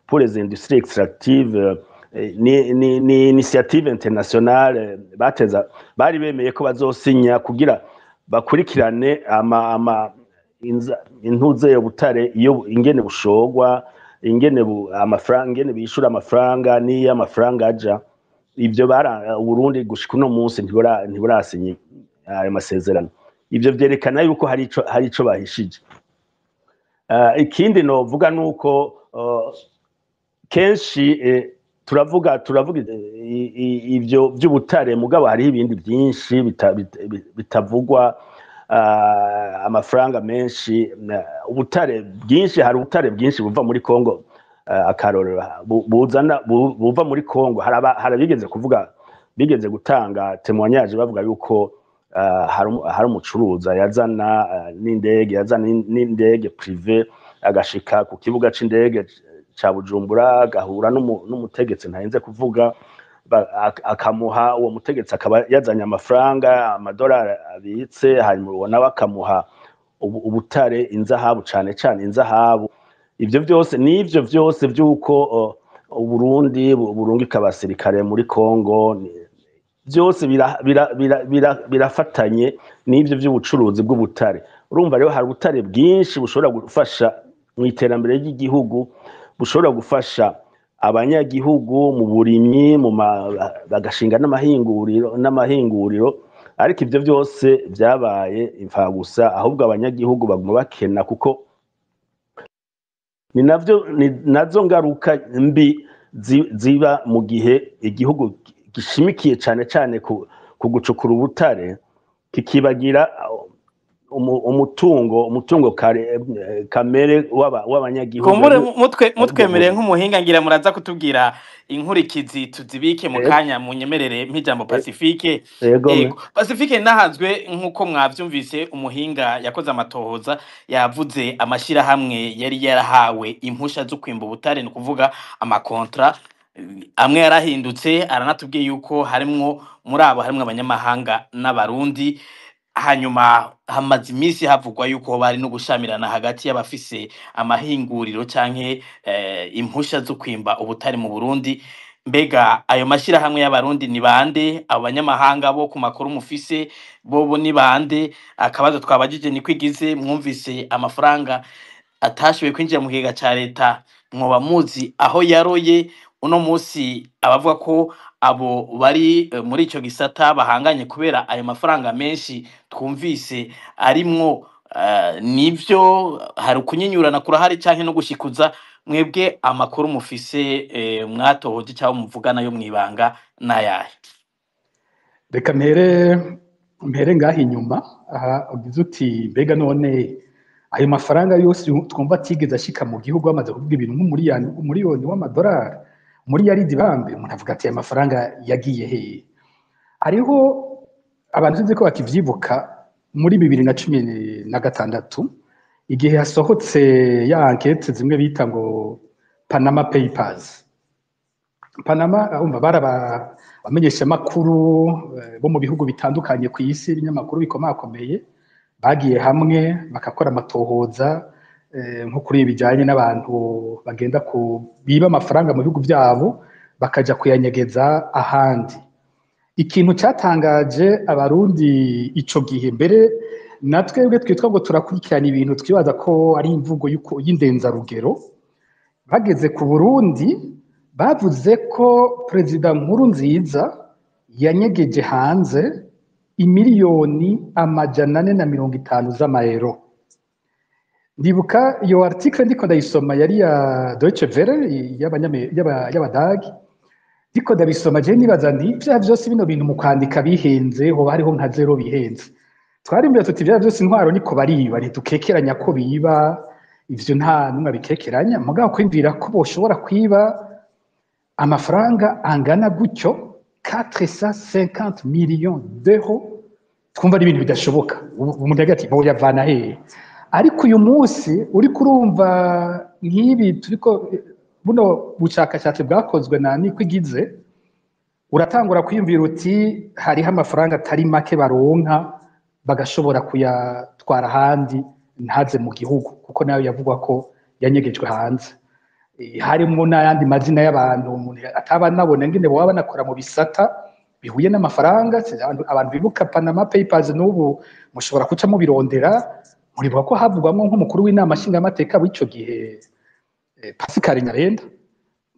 pour les industries extractives ni initiative internationale bari bemeye ko bazosinya kugira bakurikirane intuze y'ubutare iyo ingene bushogwa ingene amafaranga ingene bishura amafaranga niyo amafaranga aja ibyo Burundi gushika uno munsi ntiburasinye ayo masezerano ibyo vyerekana yuko hari ico bahishije. Ikindi novuga nuko kenshi turavuga ivyo by'ubutare mugabo hari ibindi byinshi bitavugwa amafaranga menshi ubutare bwinshi hari ubutare bwinshi buva muri Kongo akarorero buva muri Kongo bigeze gutanga témoignage bavuga yuko hari umucuruza yazana n'indege privé agashika ku kibuga c'indege ca Bujumbura agahura n'umutegetsi ntahenze kuvuga akamuha uwo mutegetsi akaba yazanye amafaranga amadolari abitse hanyuma ubona bakamuha ubutare inzahabu cane inzahabu ivyo byose nivyo byose byuko Burundi burungika abasirikare muri Kongo byose birafatanye n'ivyo by'ubucuruzi bw'ubutare. Urumva rero hari ubutare bwinshi bushobora gufasha mu iterambere ry'igihugu bushobora gufasha abanyagihugu mu burimyi bagashinga n'amahinguriro ariko ivyo byose byabaye imfagusa ahubwo abanyagihugu baguma bakena kuko ni nazo ngaruka mbi ziba mu gihe igihugu gishimikiye cane ku gucukura ubutare kikibagira umutungo kamere w'abanyagihugu. Kumbure mutwemereye nk'umuhinga ngira muraza kutubwira inkurikizi tuzibike mu kanya mu nyemerere mpijambo Pacifique. Pacifique nahazwe nk'uko mwavyumvise umuhinga yakoze amatohoza yavuze amashirahamwe yari yarahawe impusha zo kwimba ubutare ni kuvuga amakontra amwe yarahindutse aranatubwiye yuko harimwo muri abo harimwo abanyamahanga n'abarundi. Hanyuma hamaze iminsi havugwa yuko bari no gushamirana hagati y'abafise amahinguriro canke impusha zo kwimba ubutari mu Burundi. Mbega ayo mashirahamwe y'abarundi ni bande? Abanyamahanga bo ku makuru mufise bobo ni bande? Akabazo twabajije ni kwigize mwumvise amafaranga atashoboye kwinjira mu kigega ca leta mwoba muzi aho yaroye. Uno musi abavuga ko abo bari muri ico gisata bahanganye kubera ayo mafaranga menshi twumvise arimwo nivyo hari kunyinyurana kurahari canke no gushikuza. Mwebwe amakuru mufise mwatohoje cyangwa muvugana yo mwibanga nayahe? Reka mpere ngaho inyuma aha ugize uti mbega none ayo mafaranga yose twumva atigeze ashika mu gihugu bamaze kuvuga ibintu nk'umuriyoni w'amadolari muri yaridi bambe umuntu avuga ati aya mafaranga yagiye hehe? Hariho abantu tuzi ko bakivyibuka muri 2016 igihe hasohotse ya enquête zimwe bita ngo Panama Papers. Panama umva bamenyesha makuru bo mu bihugu bitandukanye ku isi ibinyamakuru bikomakomeye bagiye hamwe bakakora amatohoza nko kuri ibijanye n'abantu bagenda biba amafaranga mu bihugu byabo bakaja kuyanyegeza ahandi. Ikintu cyatangaje abarundi ico gihe mbere natwebwe twitwa ngo turakurikirana ibintu twibaza ko ari imvugo y'indenzarugero. Bageze ku Burundi bavuze ko Perezida Nkurunziza yanyegeje hanze imiliyoni 450 z'amayero. Ndibuka iyo article ndiko ndayisoma yari ya Deutsche Welle y'abadagi. Ndiko ndabisoma je nibaza nti bya byose bino bintu mu kwandika bihenze ho bariho nka zero bihenze. Twarimbye tuti bya byose intwaro niko bariba ntitukekeranya ko biba ivyo nta numwe bikekeranya mugabo kwimvira ko boshobora kwiba amafaranga angana gutyo 450 millions d'euros twumva ari ibintu bidashoboka. Umuntu yagati bo yavana hehe? Ariko uyu munsi uri kurumva nk'ibi turiko buno bushakashatsi bwakozwe na Nikwigize uratangura kwiyumvira uti hariho amafaranga atari make baronka bagashobora kuyatwara ahandi ntaze mu gihugu kuko nayo yavugwa ko yanyegejwe hanze. Harimo n'ayandi mazina y'abantu umuntu ataba nabona ngene baba banakora mu bisata bihuye n'amafaranga. Abantu bibuka Panama Papers n'ubu mushobora kuca mubirondera, muribuka ko havugwamo nk'umukuru w'inama nshingamateka w'ico gihe Pascal Nyabenda.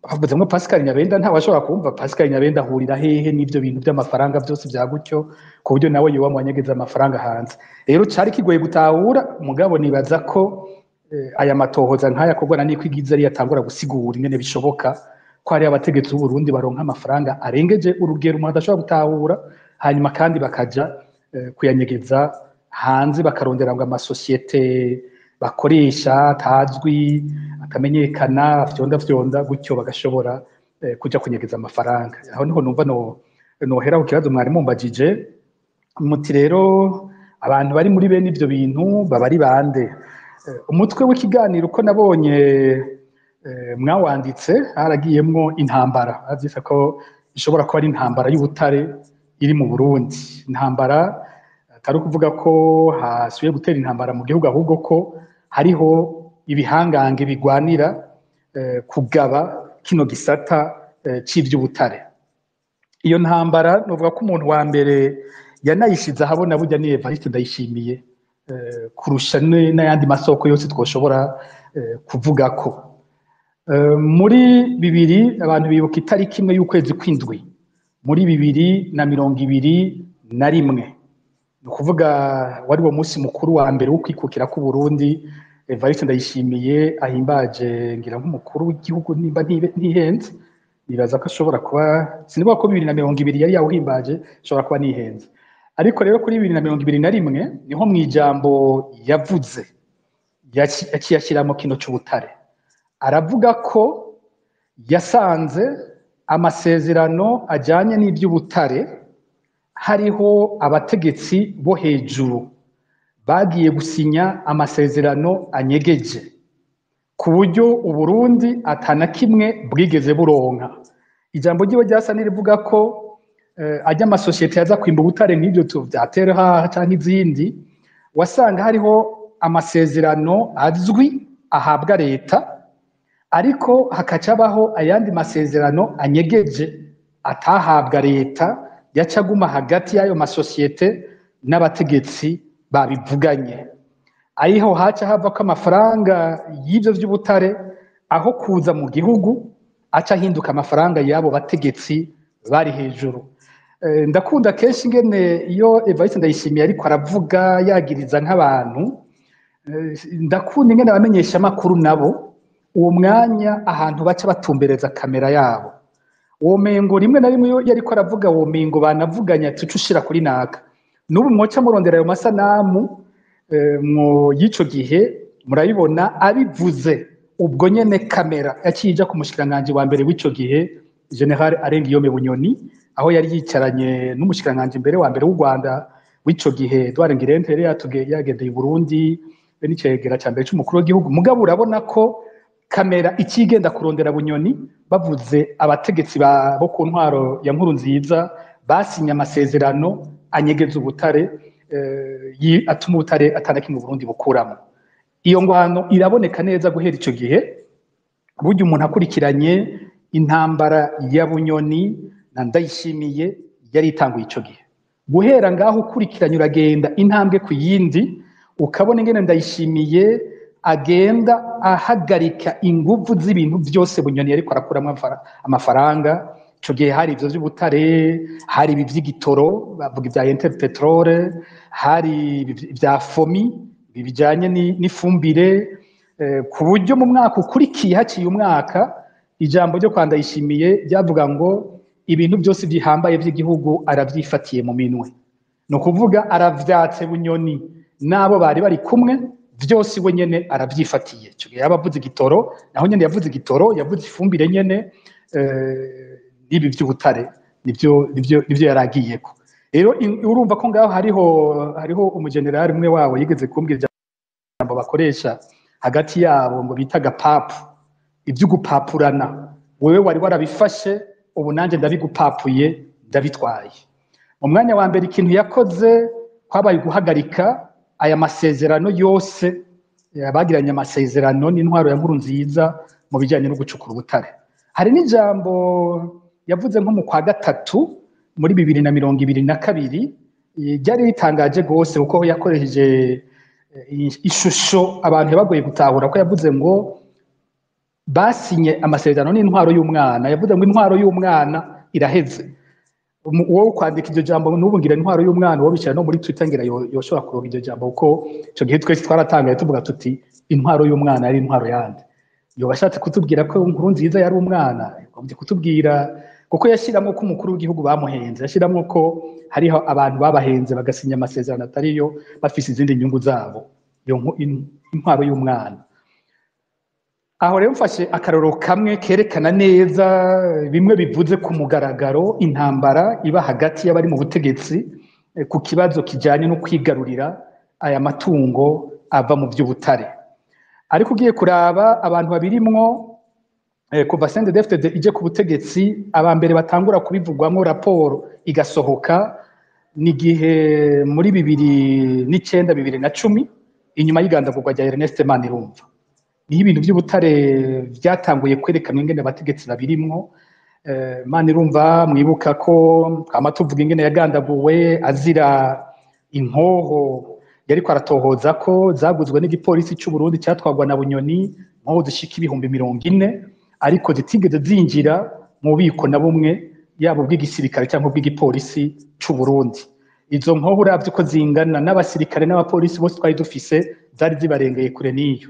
Bavuzemo Pascal Nyabenda ntawashobora kumva Pascal Nyabenda ahurira hehe n'ivyo bintu by'amafaranga byose bya gutyo ku buryo nawe yoba mwanyegeza amafaranga hanze. Rero cari kigoye gutahura, mugabo nibaza ko aya matohoza nk'aya kogwa na Nikwigize ari yatangura gusigura ingene bishoboka ko hari abategetsi b'u Burundi baronka amafaranga arengeje urugero umuntu adashobora gutahura, hanyuma kandi bakaja kuyanyegeza hanze bakarondera ngo amasosiyete bakoresha atazwi akamenyekana fyonda gutyo bagashobora kuja kunyegeza amafaranga. Aho niho numva nohera ku kibazo mwari mumbajije muti rero abantu bari muri bene ivyo bintu baba ari bande. Umutwe w'ikiganiro uko nabonye mwawanditse haragiyemwo intambara, avyita ko ishobora kuba ari intambara y'ubutare iri mu Burundi. Intambara atari kuvuga ko hasubiye gutera intambara mu gihugu, ahubwo ko hariho ibihangange bigwanira kugaba kino gisata c'ivy'ubutare. Iyo ntambara novuga ko umuntu wa mbere yanayishize ahabona burya ni Evariste Ndayishimiye kurusha n'ayandi masoko yose twoshobora kuvuga ko. Muri 2000 abantu bibuka itariki imwe y'ukwezi kw'indwi muri 2021, ni ukuvuga wari wo munsi mukuru wa mbere wo kwikukira ku Burundi. Evariste Ndayishimiye ahimbaje ngira nk'umukuru w'igihugu nimba ntihenze, nibaza ko ashobora kuba sinibuka ko 2020 yari yawuhimbaje, ashobora kuba nihenze. Ariko rero kuri 2021 niho mwijambo yavuze yakiyashiramo kino c'ubutare, aravuga ko yasanze amasezerano ajanye n'ivy'ubutare hariho abategetsi bo hejuru bagiye gusinya amasezerano anyegeje ku buryo Uburundi atana kimwe bwigeze buronka. Ijambo ryiwe ryasa nirivuga ko ajya amasosiyete yaza kwimba ubutare nk'ibyo vya Terra canke izindi, wasanga hariho amasezerano azwi ahabwa leta, ariko hakacabaho ayandi masezerano anyegeje atahabwa leta yacaguma hagati y'ayo masosiyete n'abategetsi babivuganye. Ariho haca hava ko amafaranga y'ivyo vy'ubutare aho kuza mu gihugu aca hinduka amafaranga y'abo bategetsi bari hejuru. Ndakunda kenshi ingene iyo Evariste Ndayishimiye ariko aravuga yagiriza nk'abantu, ndakunda ingene abamenyesha amakuru nabo uwo mwanya ahantu baca batumbereza kamera yabo. Uwo mengo rimwe na rimwe yariko aravuga uwo mengo banavuganya tucushira kuri naka. N'ubu mwoca murondera ayo masanamu mu yico gihe murabibona abivuze ubwo nyene kamera yakija ku mushikiranganje wa mbere w'ico gihe General Arengiyome Bunyoni, aho yari yicaranye n'umushikiranganje mbere wa mbere w'u Rwanda w'ico gihe Edouard Ngirente yagendeye Burundi be n'icegera ca mbere c'umukuru w'igihugu. Mugabo urabona ko kamera ikigenda kurondera Bunyoni bavuze abategetsi bo ku ntwaro ya Nkurunziza basinya amasezerano anyegeza ubutare atuma ubutare atanaki mu Burundi bukuramo. Iyo ngwano iraboneka neza guhera ico gihe, burya umuntu akurikiranye intambara ya Bunyoni na Ndayishimiye yari itanguye ico gihe. Guhera ngaho ukurikiranye uragenda intambwe ku yindi, ukabona ingene Ndayishimiye agenda ahagarika inguvu z'ibintu byose Bunyoni yariko arakuramo amafaranga. Ico gihe hari ivyo vy'ubutare, hari ibi vy'igitoro bavuga ibya Interpetrol, hari ibya Fomi bijanye n'ifumbire, ku buryo mu mwaka ukurikiye haciye umwaka ijambo ryo kwa Ndayishimiye ryavuga ngo ibintu byose bihambaye by'igihugu aravyifatiye mu minwe. No kuvuga aravyatse Bunyoni nabo bari bari kumwe vyose we nyene aravyifatiye. Ico gihe yabavuze igitoro, naho nyene yavuze igitoro, yavuze ifumbire nyene, ibi vy'ubutare nivyo yaragiyeko. Rero urumva ko ngaho hariho umugenerali umwe wabo yigeze kumbwira ijambo bakoresha hagati yabo ngo bitaga papu. ibyo gupapurana wewe wari warabifashe ubu nanjye ndabigupapuye ndabitwaye. Mu mwanya wa mbere ikintu yakoze kwabaye guhagarika aya masezerano yose bagiranye amasezerano n'intwaro ya Nkurunziza mu bijyanye no gucukura ubutare. Hari n'ijambo yavuze nko mu kwa gatatu muri 2022 ryari ritangaje gose kuko yakoresheje ishusho abantu bagoye gutahura ko yavuze ngo basinye amasezerano n'intwaro y'umwana. Yavuze ngo intwaro y'umwana iraheze. Wowe kwandika iryo jambo n'ubungira intwaro y'umwana wo bicara no muri Twitter ngira yoshobora kuronka iryo jambo kuko ico gihe twese twaratangaye tuvuga tuti intwaro y'umwana ari intwaro yande. Yo bashatse kutubwira ko Nkurunziza yari umwana, yakomeje kutubwira kuko yashiramwo ko umukuru w'igihugu bamuhenze, yashiramwo ko hariho abantu babahenze bagasinya amasezerano atariyo bafise izindi nyungu zabo. Iyo intwaro y'umwana. Aho rero mfashe akaroro kamwe kerekana neza bimwe bivuze ku mugaragaro intambara iba hagati y'abari mu butegetsi ku kibazo kijanye no kwigarurira aya matungo ava mu by'ubutare. Ariko ugiye kuraba abantu babirimwo kuva CNDD-FDD ije ku butegetsi abambere batangura kubivugwamo raporo igasohoka ni gihe muri 2009 2010 inyuma y'igandagurwa rya Ernest Manirumva. Niho ibintu by'ubutare byatanguye kwerekanwa ingene abategetsi babirimwo. Manirumva mwibuka ko amatuvuga ingene yagandaguwe azira inkoho yariko aratohoza ko zaguzwe n'igipolisi cy'u Burundi cyatwagwa na Bunyoni nko zishika 40,000 ariko zitigeze zinjira mu biko na bumwe yabo bw'igisirikare cyangwa bw'igipolisi cy'u Burundi. Izo nkoho uravye ko zingana n'abasirikare n'abapolisi bose twari dufise zari zibarengeye kure n'iyo.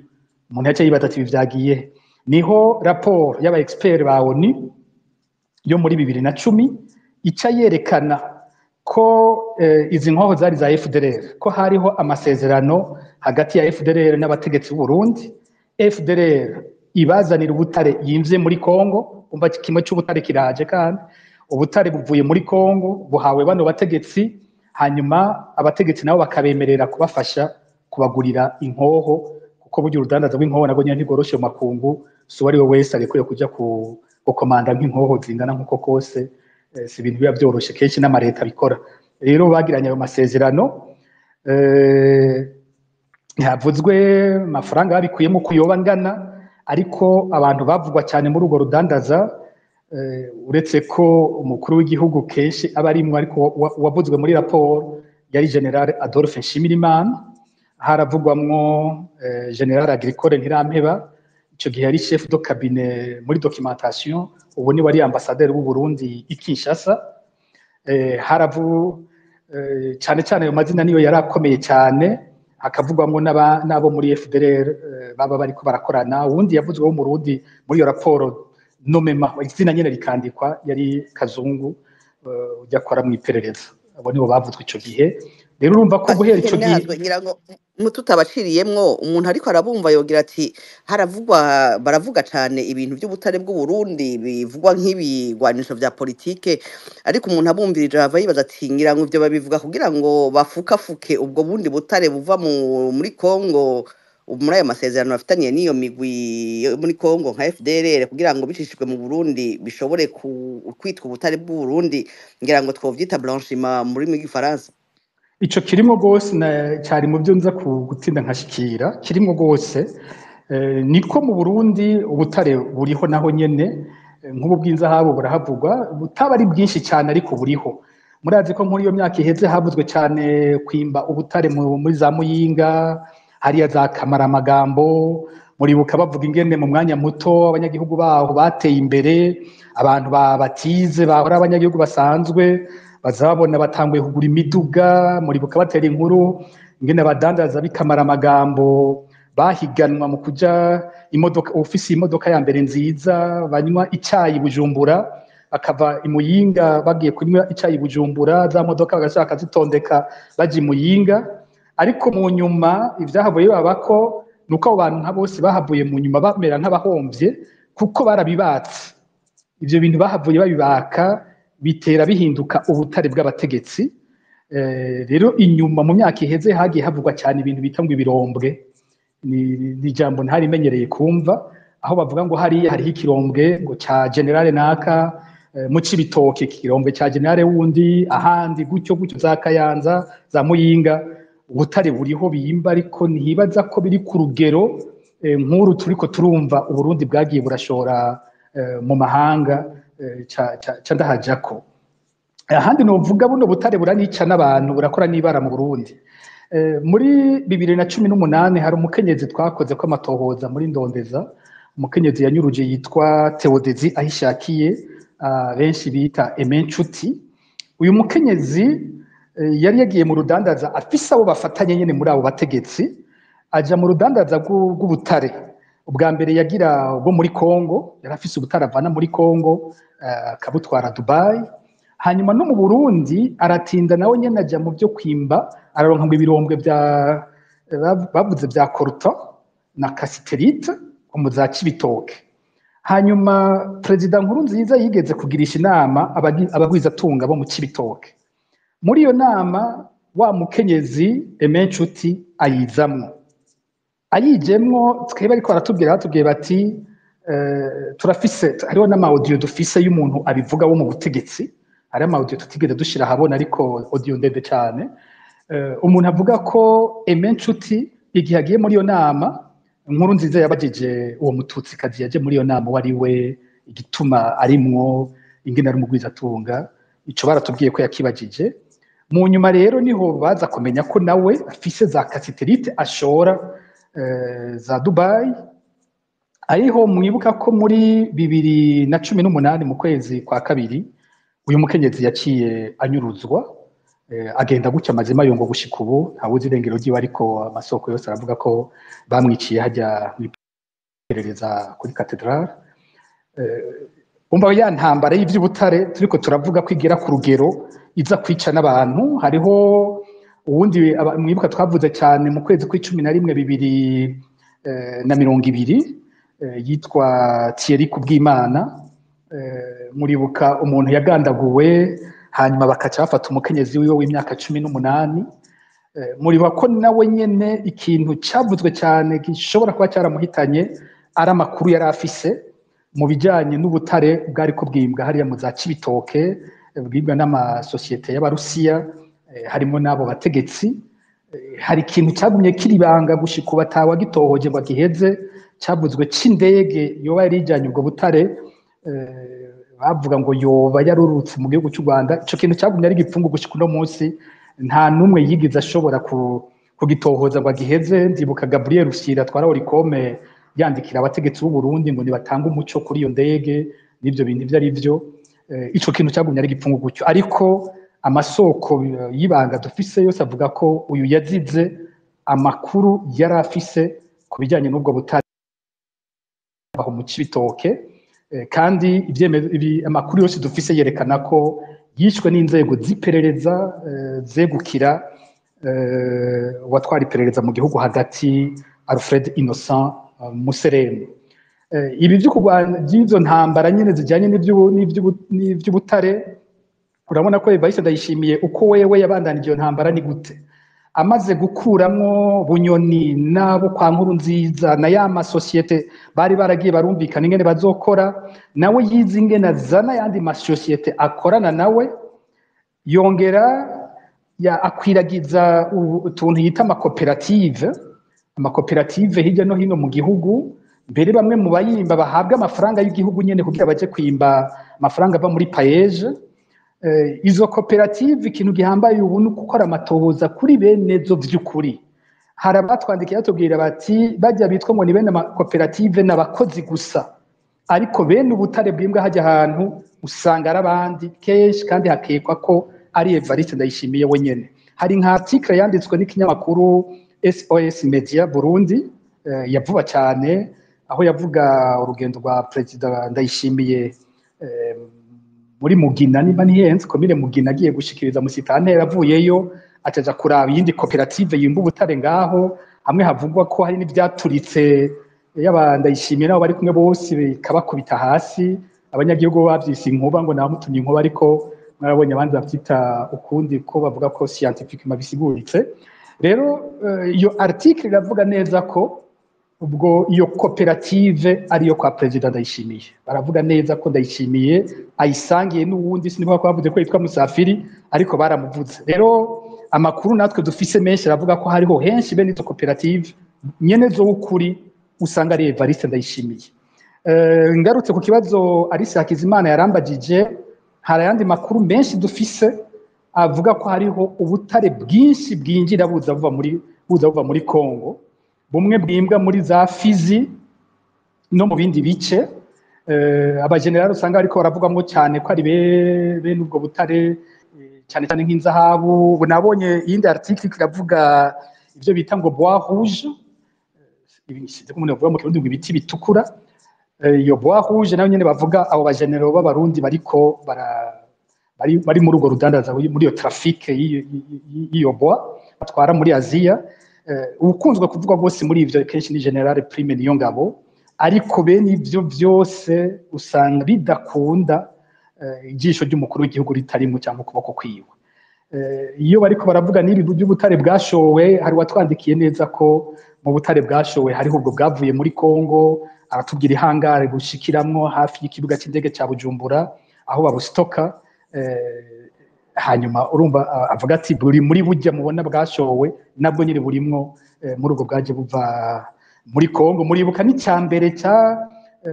Umuntu yaciye yibaza ati bivyagiye. Niho raporo y'aba expert ba ONU yo muri 2010 ica yerekana ko izi nkoho zari za FDLR, ko hariho amasezerano hagati ya FDLR n'abategetsi b'u Burundi. FDLR ibazanira ubutare yimvye muri Kongo, umva kimwe cy'ubutare kiraje kandi ubutare buvuye muri Kongo buhawe bano bategetsi, hanyuma abategetsi nabo bakabemerera kubafasha kubagurira inkoho kuko buryo urudandaza rw'inkoho nago nyine ntigoroshe mu makungu, so wari we wese arekuye kuja gukomanda nk'inkoho zingana nk'uko kose si ibintu biba byoroshe kenshi n'amareta bikora. Rero bagiranye ayo masezerano ntavuzwe amafaranga babikuyemo kuyoba ngana, ariko abantu bavugwa cyane muri urwo rudandaza uretse ko umukuru w'igihugu kenshi aba arimwo, ariko wavuzwe muri raporo yari General Adolphe Nshimirimana. Haravugwamwo General Agricole Ntirampeba, ico gihe yari chef de cabinet muri documentation, ubu ni wari ambassadeur w'u Burundi i Kinshasa. Cyane cyane ayo mazina niyo yarakomeye cyane, hakavugwamwo nabo muri FDLR baba bariko barakorana. Uwundi yavuzwe wo mu Burundi muri iyo raporo nomema izina nyene rikandikwa yari Kazungu ujya akora mu iperereza. Abo nibo bavuzwe ico gihe. Rero urumva ko guhera ico gihe ngira ngo mututabaciriyemwo umuntu ariko arabumva yogira ati haravugwa baravuga cyane ibintu by'ubutare bw'u Burundi bivugwa nk'ibigwanisho vya politike, ariko umuntu abumvirije ava yibaza ati ngira ngo ivyo babivuga kugira ngo bafukafuke ubwo bundi butare buva muri Kongo muri ayo masezerano bafitaniye n'iyo migwi muri Kongo nka FDLR kugira ngo bicishijwe mu Burundi bishobore kwitwa ubutare bw'u Burundi, ngira ngo twovyita blanchiment muri Gifaransa. Ico kirimo gose cyari mu byo nza gutsinda nkashikira kirimo gose. Niko mu Burundi ubutare buriho naho nyene nk'ubu bw'inzahabu burahavugwa, butaba ari bwinshi cyane ariko buriho. Murazi ko muri iyo myaka iheze havuzwe cyane kwimba ubutare muri za Muyinga, hariya za Kamaramagambo. Muribuka bavuga ingene mu mwanya muto abanyagihugu baho bateye imbere, abantu batize bahora abanyagihugu basanzwe bazabona batanguye kugura imiduga. Muribuka batera inkuru ingene abadandaza b'Ikamaramagambo bahiganwa mu kuja imodoka ofisi imodoka ya mbere nziza, banywa icyayi Bujumbura, akava imuyinga bagiye kunywa icyayi Bujumbura, za modoka bagashaka zitondeka baje imuyinga. Ariko mu nyuma ivyahavuye babako nuko abo bantu nka bose bahavuye mu nyuma bamera nk'abahomvye kuko barabibatse. Ivyo bintu bahavuye babibaka bitera bihinduka ubutare bw'abategetsi. Rero inyuma mu myaka iheze hagiye havugwa cyane ibintu bita ngo ibirombwe, ni jambo ntari menyereye kumva, aho bavuga ngo hariya hariho ikirombwe ngo ca generale naka mu Cibitoke ikirombwe ca generale wundi ahandi gutyo gutyo za Kayanza za Muyinga ubutare buriho biyimba ariko ntibaza ko biri ku rugero nkuru turiko turumva Uburundi bwagiye burashora mu mahanga ca ndahajako. Ahandi novuga buno butare buranica n'abantu burakora n'ibara mu Burundi. Muri 2018 hari umukenyezi twakoze ko amatohoza muri Ndondeza, umukenyezi yanyuruje yitwa Theodezi Ahishakiye, benshi bita Emencuti. Uyu mukenyezi yari yagiye mu rudandaza afise abo bafatanye nyene muri abo bategetsi, aja mu rudandaza rw'ubutare. Ubwa mbere yagira bwo muri Kongo, yari afise ubutare avana muri Kongo akabutwara Dubai. Hanyuma no mu Burundi aratinda nawe nyene aja mu byo kwimba, araronka ngo ibirombwe bavuze bya Coltan na Casiterite mu za Cibitoke. Hanyuma Perezida Nkurunziza yigeze kugirisha inama abagwizatunga bo mu Cibitoke. Muri iyo nama wa mukenyezi Emencuti ayizamwo. Ayijemwo twebwe ariko batubwiye bati turafise hariho n'ama-audio dufise y'umuntu abivuga wo mu butegetsi. Hari ama-audio tutigeze dushira habona ariko audio ndende cyane. Umuntu avuga ko Emencuti igihe agiye muri iyo nama Nkurunziza yabajije uwo mututsikazi yaje muri iyo nama wari we igituma arimwo ingene ari umugwizatunga, ico baratubwiye ko yakibajije. Mu nyuma rero niho baza kumenya ko nawe afise za Casiterite ashora za Dubai. Ariho mwibuka ko muri 2018 mu kwezi kwa kabiri uyu mukenyezi yaciye anyuruzwa, agenda gutya amazima yongo gushika ubu ntawuzi irengero ryiwe, ariko amasoko yose aravuga ko bamwiciye hajya kwiperereza kuri katedrale. Umva ya ntambara y'ivy'ubutare turiko turavuga ko igera ku rugero iza kwica n'abantu. Hariho uwundi mwibuka twavuze cyane mu kwezi kwa11 2020 yitwa Thierry Kubwimana. Muribuka umuntu yagandaguwe hanyuma bakaca bafata umukenyezi wiwe w'imyaka 18. Muribuka ko nawe nyene ikintu cyavuzwe cyane gishobora kuba cyaramuhitanye ari amakuru yari afise mu bijanye n'ubutare bwari ko bwimbwa hariya mu za Cibitoke, bwibwa n'amasosiyete y'Abarusiya, harimo n'abo bategetsi. Hari ikintu cyagumye kiribanga gushika batawa gitohoje ngo giheze, cyavuzwe c'indege yoba yari ijanye ubwo butare, bavuga ngo yoba yarurutse mu gihugu cy'u Rwanda. Ico kintu cyagumye ari gipfungu gushika uno munsi nta numwe yigize ashobora kugitohoza ngo giheze. Ndibuka Gabriel Rushyira twara Orikome yandikira abategetsi b'u Burundi ngo nibatanga umuco kuri iyo ndege n'ivyo bintu ivyo ari vyo. Ico kintu cyagumye ari gipfungu gutyo, ariko amasoko y'ibanga dufise yose avuga ko uyu yazize amakuru yari afise ku bijyanye n'ubwo butare aho mu Cibitoke. Kandi amakuru yose dufise yerekana ko yishwe n'inzego z'iperereza zegukira watwara iperereza mu gihugu hagati Alfred Innocent Museremu. Ibi byo kurwanya izo ntambara nyene zijyanye n'ivy'ubutare, urabona ko Evariste Ndayishimiye uko wewe yabandanije iyo ntambara ni gute, amaze gukuramwo Bunyoni nabo kwa Nkurunziza na ya masosiyete bari baragiye barumvikana ingene bazokora, nawe yize ingene azana yandi masosiyete akorana nawe, yongera akwiragiza utuntu yita amakoperative hirya no hino mu gihugu. Mbere bamwe mu bayimba bahabwa amafaranga y'igihugu nyene kugira baje kwimba amafaranga ava muri payeje. Izo koperative ikintu gihambaye ubu ni gukora amatohoza kuri bene zo vy'ukuri. Hari abatwandikiye batubwira bati bajya bitwa ngo ni bene amakoperative n'abakozi gusa, ariko bene ubutare bwimbwa hajya ahantu usanga ari abandi kenshi, kandi hakekwa ko ari Evariste Ndayishimiye wenyene. Hari nka article yanditswe n'ikinyamakuru SOS Media Burundi yavuba cyane, aho yavuga urugendo rwa Perezida Ndayishimiye muri Mugina, niba nihenze komine Mugina, agiye gushikiriza musitantera avuyeyo ataja kuraba yindi koperative yimba ubutare ngaho, hamwe havugwa ko hari n'ivyaturitse y'abandayishimiye nabo bari kumwe bose bikabakubita hasi. Abanyagihugu bavyise inkuba ngo namutumye inkuba, ariko mwarabonye abandi bavyita ukundi ko bavuga ko scientifiquement bisiguritse. Rero iyo article iravuga neza ko ubwo iyo koperative ariyo kwa perezida Ndayishimiye baravuga neza ko Ndayishimiye ayisangiye n'uwundi sinibuka ko bavuze ko yitwa Musafiri ariko baramuvuze rero amakuru natwe dufise menshi aravuga ko hariho henshi bene izo koperative nyene zo ukuri usanga ari Evariste Ndayishimiye. Ngarutse ku kibazo Alice Hakizimana yarambagije hari ayandi makuru menshi dufise avuga ko hariho ubutare bwinshi bwinjira buza buva muri Kongo bumwe bwimbwa muri za Fizi no mu bindi bice abagenerali usanga ariko baravugamwo cyane ko ari bene ubwo butare cyane cyane nk'inzahabu nabonye iyindi article iravuga ibyo bita ngo bois rouge ibintu ko bavuga mu kirundi ngo ibiti bitukura iyo bois rouge nayo nyene bavuga abo bagenerali b'abarundi bariko bari muri urwo rudandaza muri iyo trafic y'iyo bois batwara muri Aziya ukunzwe kuvuga rwose muri ivyo kenshi ni General Prime Niyongabo ariko bene ivyo byose usanga bidakunda ijisho ry'umukuru w'igihugu ritarimo cyangwa ukuboko kwiwe iyo bariko baravuga n'ibintu by'ubutare bwashowe hari watwandikiye neza ko mu butare bwashowe hariho ubwo bwavuye muri Kongo aratubwira ihangare bushikiramwo hafi y'ikibuga cy'indege cya Bujumbura aho babustoka hanyuma urumva avuga ati buri muri bujya mubona bwashowe nabwo nyine burimwo muri ubwo bwaje buva muri Kongo muribuka ni cyambere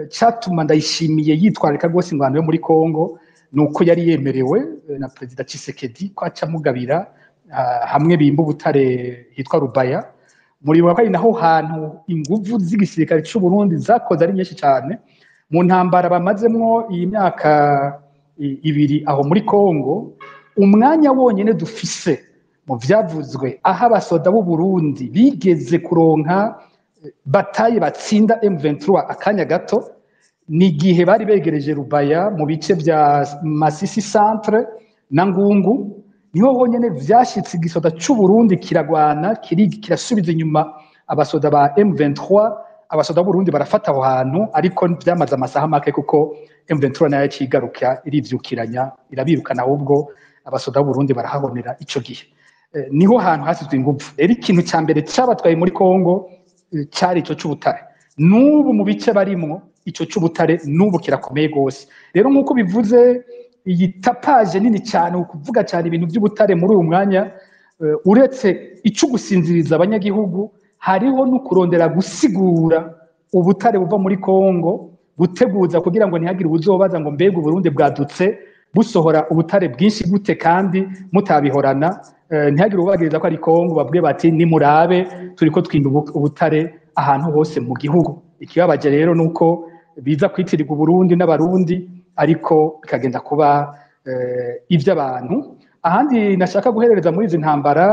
cyatuma Ndayishimiye yitwarika rwose ingwano yo muri Kongo nuko yari yemerewe na Perezida Tshisekedi ko acamugabira hamwe bimba ubutare hitwa Rubaya muribuka ko ari naho hantu inguvu z'igisirikare cy'u Burundi zakoze ari nyinshi cyane mu ntambara bamazemwo iyi myaka ibiri aho muri Kongo umwanya wonyene dufise mu vyavuzwe aho abasoda b'u Burundi bigeze kuronka bataye batsinda M23 akanya gato ni gihe bari begereje Rubaya mu bice bya Masisi Centre na Ngungu niho honyene vyashitse igisoda cy'u Burundi kiragwana kirasubiza inyuma abasoda ba M23 abasoda b'u Burundi barafata aho hantu ariko byamaze amasaha make kuko M23 nayo cigaruka irivyukiranya irabirukana ahubwo abasoda b'u Burundi barahabonera ico gihe niho hantu hasizwe ingufu rero ikintu cya mbere cyabatwaye muri Kongo cyari ico cy'ubutare n'ubu mu bice barimwo ico cy'ubutare n'ubu kirakomeye gose rero nkuko bivuze iyi tapaje nini cyane ukuvuga cyane ibintu by'ubutare muri uyu mwanya uretse ico gusinziriza abanyagihugu hariho no kurondera gusigura ubutare buva muri Kongo guteguza kugira ngo ntihagire ubuzobaza ngo mbega Burundi bwadutse busohora ubutare bwinshi gute kandi mutabihorana ntihagire ubagiriza ko ari Kongo babwe bati ni murabe turiko twimba ubutare ahantu hose mu gihugu ikibabaje rero nuko biza kwitirirwa Burundi n'abarundi ariko bikagenda kuba ivy'abantu ahandi nashaka guherereza muri izi ntambara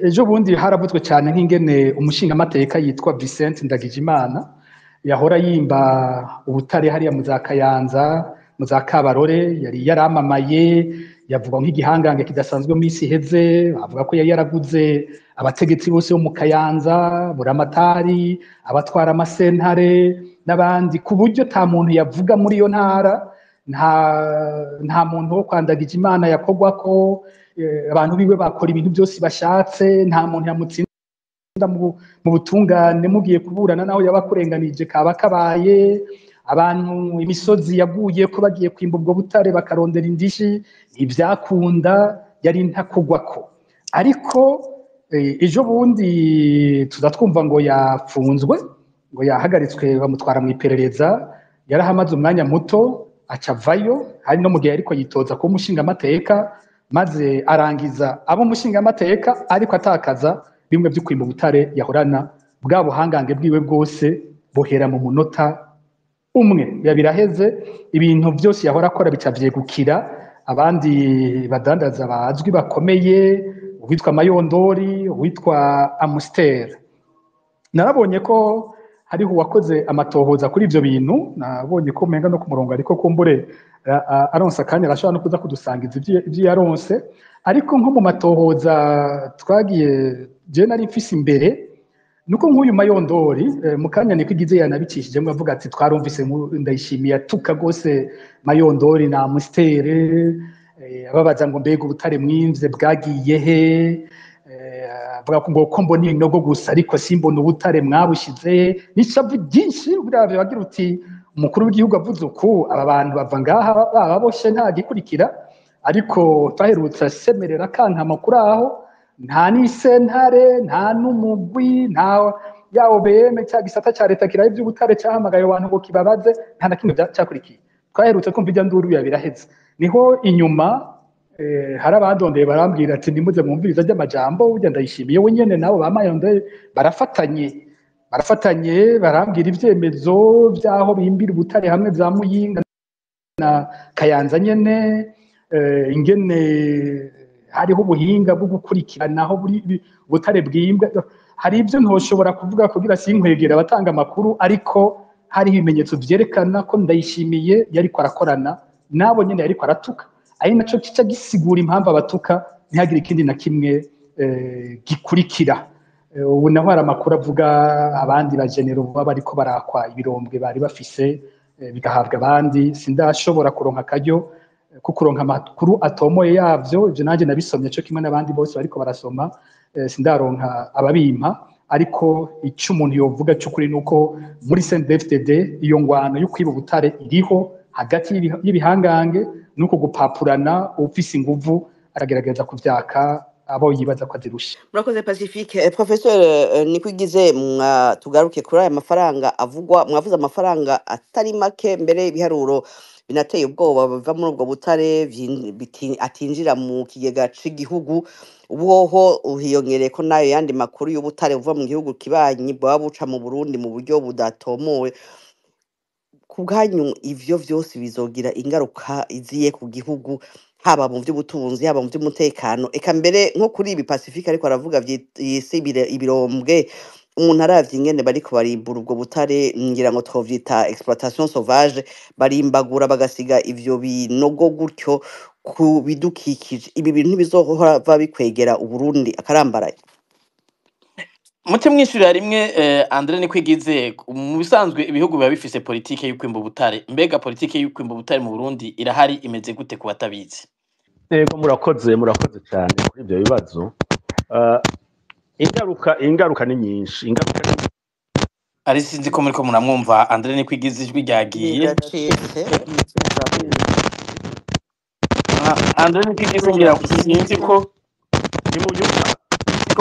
ejo bundi haravuzwe cyane nk'ingene umushinga amateka yitwa Vincent Ndagijimana yahora yimba ubutare hariya mu za Kayanza mu za Kabarore yari yaramamaye yavuga nk'igihangange kidasanzwe mu isi heze avuga ko yari yaraguze abategetsi bose bo mu Kayanza buramatari abatwara amasentare n'abandi ku buryo ta muntu yavuga muri iyo ntara nta muntu wo kwandagije Imana yakogwa ko abantu biwe bakora ibintu byose bashatse nta muntu yamutsinda mu butungane mugiye kuburana naho yabakurenganije kaba kabaye abantu imisozi yaguye ko bagiye kwimba ubwo butare bakarondera indishi ivyakunda yari ntakugwako ariko ejo bundi tuzatwumva ngo yafunzwe ngo yahagaritswe bamutwara mu iperereza yarahamaze umwanya muto acavayo hari no mu gihe ariko yitoza ko umushinga amateka maze arangiza abo mushinga amateka ariko atakaza bimwe byo kwimba ubutare yahorana bwa buhangange bwiwe bwose bohera mu munota umwe yabiraheze ibintu byose yahora akora bicavyegukira abandi badandaza bazwi bakomeye uwitwa Mayondori uwitwa Amstel narabonye ko hariho uwakoze amatohoza kuri ivyo bintu nabonye ko menga no ku murongo ariko kumbure aronse akanya arashobora no kuza kudusangiza ivyo yaronse ariko nko mu matohoza twagiye je nari mfise imbere nuko nk'uyu Mayondori mu kanya niko igize yanabicishije ngo avuga ati twarumvise Ndayishimiye atuka gose Mayondori na Amstel ababaza ngo mbega ubutare mwimvye bwagiye he avuga ko mbona ibinogo gusa ariko simbona ubutare mwabushize n'ishavu ryinshi buravye bagira uti umukuru w'igihugu avuze uku aba bantu bava ngaha baboshe nta gikurikira ariko twaherutse asemerera kankama kuri aho nta n'isentare nta n'umugwi nta ya OBM cya gisata cya leta kiraye iby'ubutare cyahamagaye abantu ngo kibabaze nta na kimwe cyakurikiye twaherutse kumva ijya nduru biraheze niho inyuma hari abadondeye barambwira ati nimuze mwumviriza ry'amajambo burya ndayishimiye we nyene nabo bamayonde barafatanye barambwira ivyemezo vyaho bimbira ubutare hamwe za Muyinga na Kayanza nyene ingene hariho ubuhinga bwo gukurikiranaho buri ubutare bwimbwa hari ibyo ntoshobora kuvuga kugira sinkwegera abatanga amakuru ariko hari ibimenyetso vyerekana ko ndayishimiye yariko arakorana nabo nyene yariko aratuka ari naco kica gisigura impamvu abatuka ntihagire ikindi na kimwe gikurikira ubu naho hari amakuru avuga abandi bajenero baba bariko barakwa ibirombwe bari bafise bigahabwa abandi sindashobora kuronka akaryo kukuronka amakuru atomoye yavyo ivyo nanje nabisomye cyo kimwe n'abandi bose bariko barasoma sindaronka ababimpa ariko icyo umuntu yovuga cy'ukuri nuko muri CNDD-FDD iyo ngwano yo kwiba ubutare iriho hagati y'ibihangange nuko gupapurana ufise inguvu aragerageza kuvyaka abo yibaza ko azirusha. Murakoze Pacifique. Professeur Nikwigize tugaruke kuri aya mafaranga avugwa mwavuze amafaranga atari make mbere ibiharuro binateye ubwoba bava muri ubwo butare atinjira mu kigega c'igihugu ubuhoho uhiyongereye ko nayo yandi makuru y'ubutare buva mu gihugu kibanyi bwa buca mu Burundi mu buryo budatomowe kubwanyu ivyo vyose bizogira ingaruka iziye ku gihugu haba mu by'ubutunzi haba mu by'umutekano eka mbere nko kuri ibi Pacifique ariko aravuga vyisibire ibirombwe umuntu aravye ingene bariko barimbura ubwo butare ngira ngo twovyita exploitation sauvage barimbagura bagasiga ivyo binogo gutyo ku bidukikije ibi bintu ntibizohora bikwegera Uburundi akarambaraye Muti mwishurira rimwe Andre Nikwigize mu bisanzwe ibihugu biba bifise politike y'ukwimba ubutare mbega politike y'ukwimba ubutare mu Burundi irahari imeze gute ku batabizi Yego murakoze cyane kuri ibyo bibazo ingaruka ni nyinshi ari sinzi ko muri ko muramwumva Andre Nikwigize ijwi ryagiye Andre Nikwigize ngira sinzi ko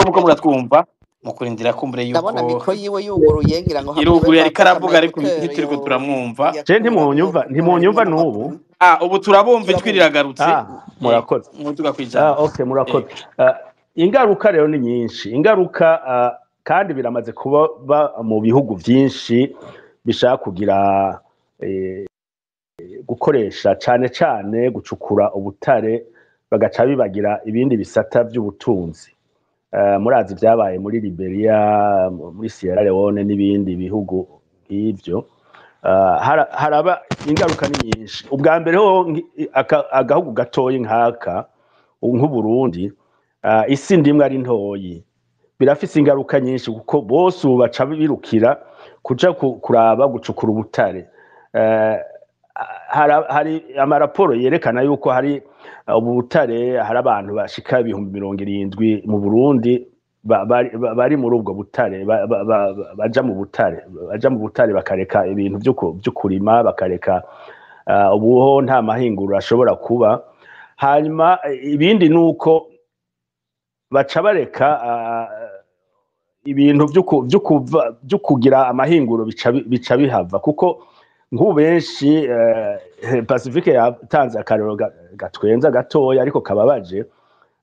muko muratwumva mukurindira kumbure yuko ndabona mikro yiwe yuguruye ngira ngo iruguruye ariko aravuga ariko ntituriko turamwumva je ntimunyumva n'ubu ubu turabumva ijwi riragarutse murakoze mutuga kwijana okay murakoze ingaruka rero ni nyinshi ingaruka kandi biramaze kuba mu bihugu byinshi bishaka kugira gukoresha cyane gucukura ubutare bagaca bibagira ibindi bisata by'ubutunzi murazi byabaye muri Liberia muri Sierra Leone n'ibindi bihugu nk'ivyo haraba ingaruka ni nyinshi ubwa mbere ho agahugu gatoyi nk'aka nk'Uburundi isi ndimwe ari ntoyi birafise ingaruka nyinshi kuko bose baca birukira kuja kuraba gucukura ubutare hari amaraporo yerekana yuko hari ubutare hari abantu bashika 70,000 mu Burundi bari muri ubwo butare baja mu butare bakareka ibintu byo kurima bakareka ubuho nta mahinguriro ashobora kuba hanyuma ibindi nuko baca bareka ibintu byo kugira amahinguriro bica bihava kuko nk'ubu benshi Pacifique yatanze akarero gatwenza gatoya ariko kababaje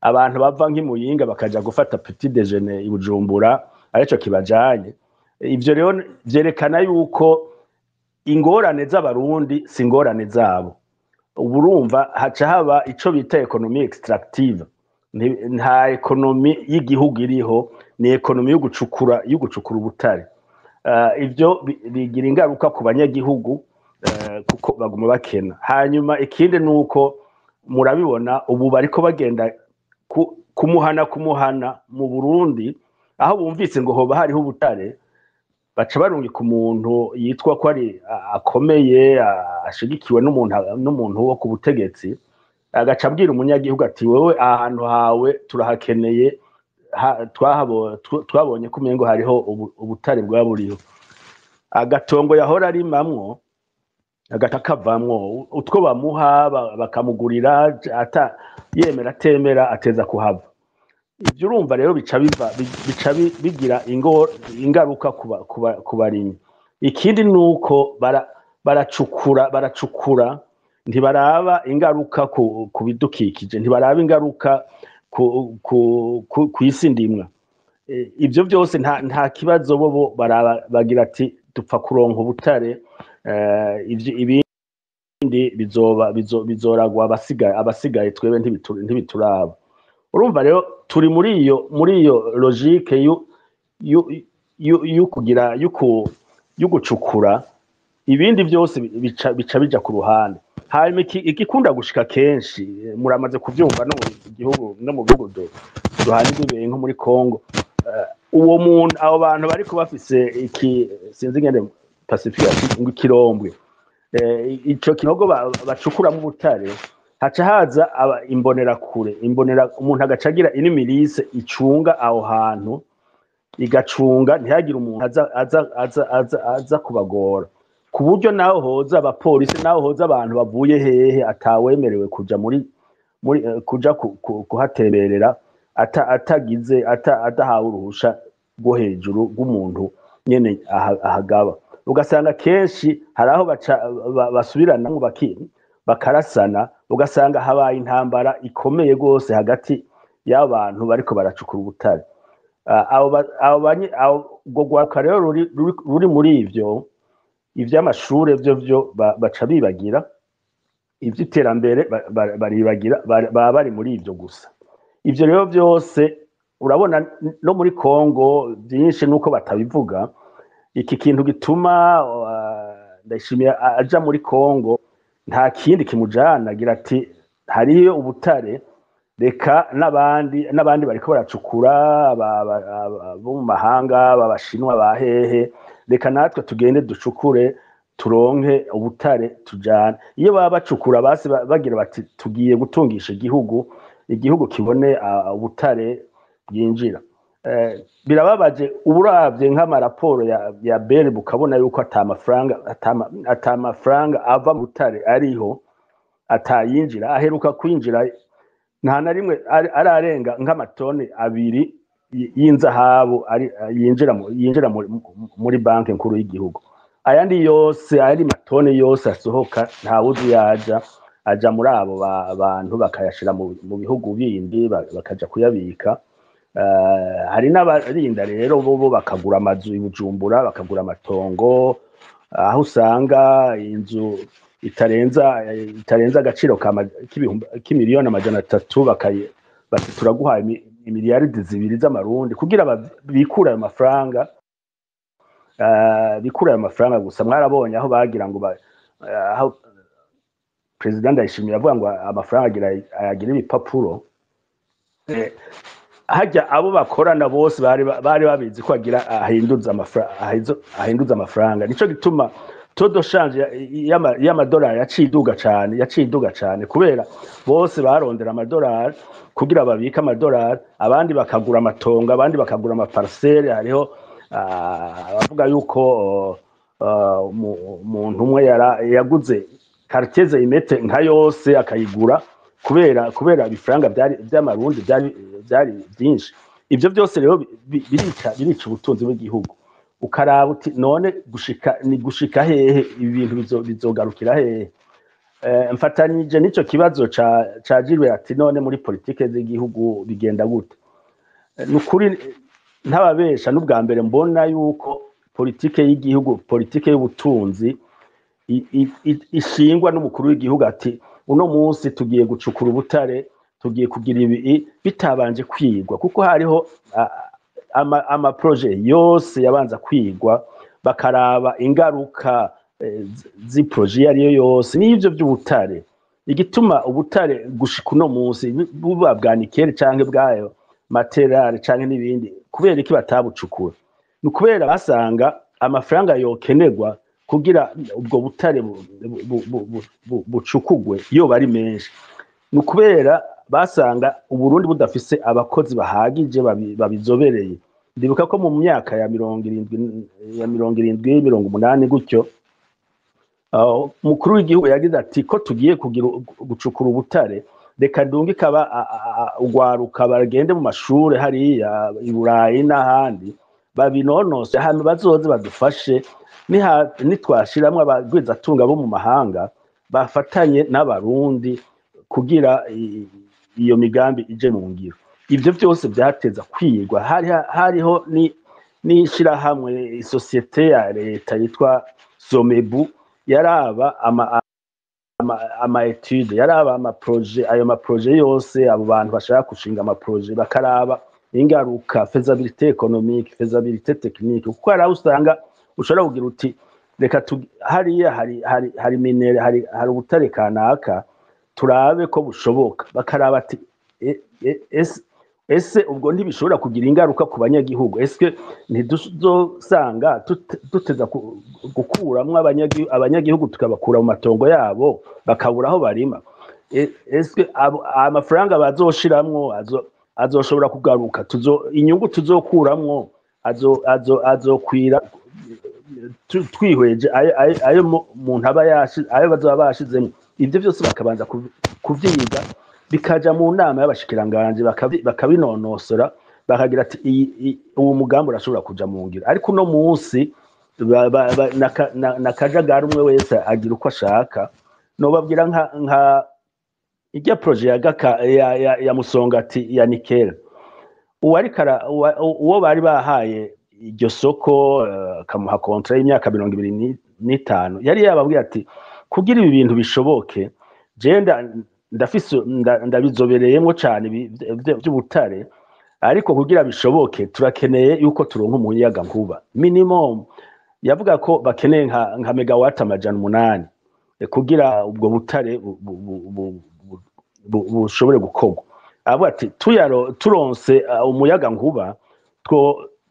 abantu bava nk'imuyinga bakaja gufata petit déjeuner i Bujumbura arico kibajanye ivyo rero vyerekana yuko ingorane z'abarundi si ingorane zabo uburumva haca haba ico bita economie extractive nta economie y'igihugu iriho ni economie yo gucukura ubutare ivyo bigira ingaruka ku banyagihugu kuko baguma bakena hanyuma ikindi nuko murabibona ubu bariko bagenda kumuhana mu Burundi aho bumvise ngo hoba hariho ubutare baca barungika umuntu yitwa ko ari akomeye ashigikiwe n'umuntu wo ku butegetsi agaca abwira umunyagihugu ati wewe ahantu hawe turahakeneye twabonye ko umengo hariho ubutare bwa buriho agatongo yahora arimamwo agata kavamwo utwo bamuha bakamugurira yemera atemera ateza kuhava ibyo urumva rero bica bigira ingaruka ku barimyi ikindi nuko baracukura ntibaraba ingaruka ku bidukikije ntibaraba ingaruka ku isi ndimwa ibyo byose nta kibazo bo bagira ati dupfa kuronka ubutare ibindi bizoragwa abasigaye twebe ntibituraba urumva rero turi muri iyo logique yo gucukura ibindi byose bica bija ku ruhande hanyuma igikunda gushika kenshi muramaze kubyumva no mu bihugu duhana imbibe nko muri Congo uwo muntu abo bantu bariko bafise sinzi ngende Pacifique ngo ikirombwe ico kinogo bacukuramo ubutare haca haza imbonera kure umuntu agacagira inimirise icunga aho hantu igacunga ntihagire umuntu aza kubagora ku buryo naho hoza abapolisi naho hoza abantu bavuye hehe atawemerewe kuja kuja kuhateberera adahawe uruhusha rwo hejuru rw'umuntu nyene ahagaba ugasanga kenshi hari aho basubirana bakarasana ugasanga habaye intambara ikomeye rwose hagati y'abantu bariko baracukura ubutare ubwo rwaruka rero ruri muri ivyo ivy'amashure vyo baca bibagira ivy'iterambere baribagira baba bari muri ivyo gusa ivyo rero byose urabona no muri Congo byinshi nuko batabivuga iki kintu gituma ndashimiye aja muri Congo nta kindi kimujana agira ati hariyo ubutare reka n'abandi bariko baracukura bo mu mahanga babashinwa bahehe reka natwe tugende ducukure turonke ubutare tujana iyo baba bacukura basi bagira bati tugiye gutungisha igihugu kibone ubutare bwinjira birababaje uburavye nk'amaraporo ya BER bukabona yuko atamafaranga ava mu butare ariho atayinjira aheruka kwinjira nta na rimwe ararenga nk'amatoni 2 y'inzahabu yinjira muri banki nkuru y'igihugu ayandi yose ari matoni yose asohoka nta wuzi aja muri abo bantu bakayashira mu bihugu bindi bakaja kuyabika hari n'abarinda rero bo bakagura amazu ibujumbura bakagura amatongo aho usanga inzu itarenza agaciro k'imiliyoni 300 bati turaguhaye imiliyaridi 2 z'amarundi kugira bikura ayo mafaranga gusa mwarabonye aho bagira ngo aho president Ndayishimiye avuga ngo amafaranga ayagira ibipapuro hajya abo bakorana bose bari babizi ko agira ahinduza amafaranga nico gituma todo change y'amadolari yaciduga cyane kubera bose barondera amadolari kugira babika amadolari abandi bakagura amatongo abandi bakagura amaparcelle hariho abavuga yuko umuntu umwe yaguze quartier imete nka yose akayigura kubera ibifaranga by'amarundi byari byinshi ibyo byose rero birica ubutunzi bw'igihugu ukaraba uti none gushika hehe ibintu bizogarukira hehe mfatanije nico kibazo ca Gilbert ati none muri politike z'igihugu bigenda gute nukuri ntababesha n'ubwa mbere mbona yuko politike y'igihugu politike y'ubutunzi ishingwa n'umukuru w'igihugu ati uno munsi tugiye gucukura ubutare tugiye kugira ibi bitabanje kwigwa kuko hariho amaproje yose yabanza kwigwa bakaraba ingaruka z'iproje ariyo yose n'ivyo by'ubutare igituma ubutare gushika uno munsi buba bwanikere canke bwayo material canke n'ibindi kubera iki batabucukura ni kubera basanga amafaranga yokenerwa kugira ubwo butare bucukugwe iyo bari menshi ni kubera basanga Uburundi budafise abakozi bahagije babizobereye. Ndibuka ko mu myaka ya 70 gutyo mukuru w'igihugu yagize ati ko tugiye kugira gucukura ubutare reka ndungika ugwaruka bagende mu mashure hariya i Burayi n'ahandi babinonose hano bazoze badufashe nitwashiramwe abagwizatunga bo mu mahanga bafatanye n'abarundi kugira iyo migambi ije mu ngiro. Ivyo byose byateza kwigwa hariho n'ishirahamwe isosiyete ya leta yitwa Somebu yaraba ama etude yaraba ayo maproje yose abo bantu bashaka gushinga amaproje bakaraba ingaruka feasibilité économique feasibilité technique kuko hari usanga ushobora kugira uti reka hariya hari minere hari ubutare kanaka turabe ko bushoboka bakaraba ati ese ubwo ntibishobora kugira ingaruka ku banyagihugu ese ntiduzosanga duteza gukuramwo abanyagihugu tukabakura mu matongo yabo bakabura aho barima ese amafaranga bazoshiramwo azoshobora kugaruka inyungu tuzokuramwo azokwira twihweje ayo umuntu aba yashize ayo bazoba bashizemo. Ivyo byose bakabanza kuvyiga bikaja mu nama y'abashikiranganje bakabinonosora bakagira ati uwo mugambi urashobora kuja mu ngiro. Ariko uno munsi nakajagari umwe wese agira uko ashaka. Nobabwira nka ijya proje ya Musongati ya Nickel uwo bari bahaye iryo soko kamuha kontra y'imyaka 25 yari yababwiye ati kugira ibi bintu bishoboke ndabizobereyemo cyane by'ubutare ariko kugira bishoboke turakeneye yuko turonka umuyaga nkuba minimum yavuga ko bakeneye nka megawatt 800 kugira ubwo butare bushobore gukorwa. Abo ati turonse umuyaga nkuba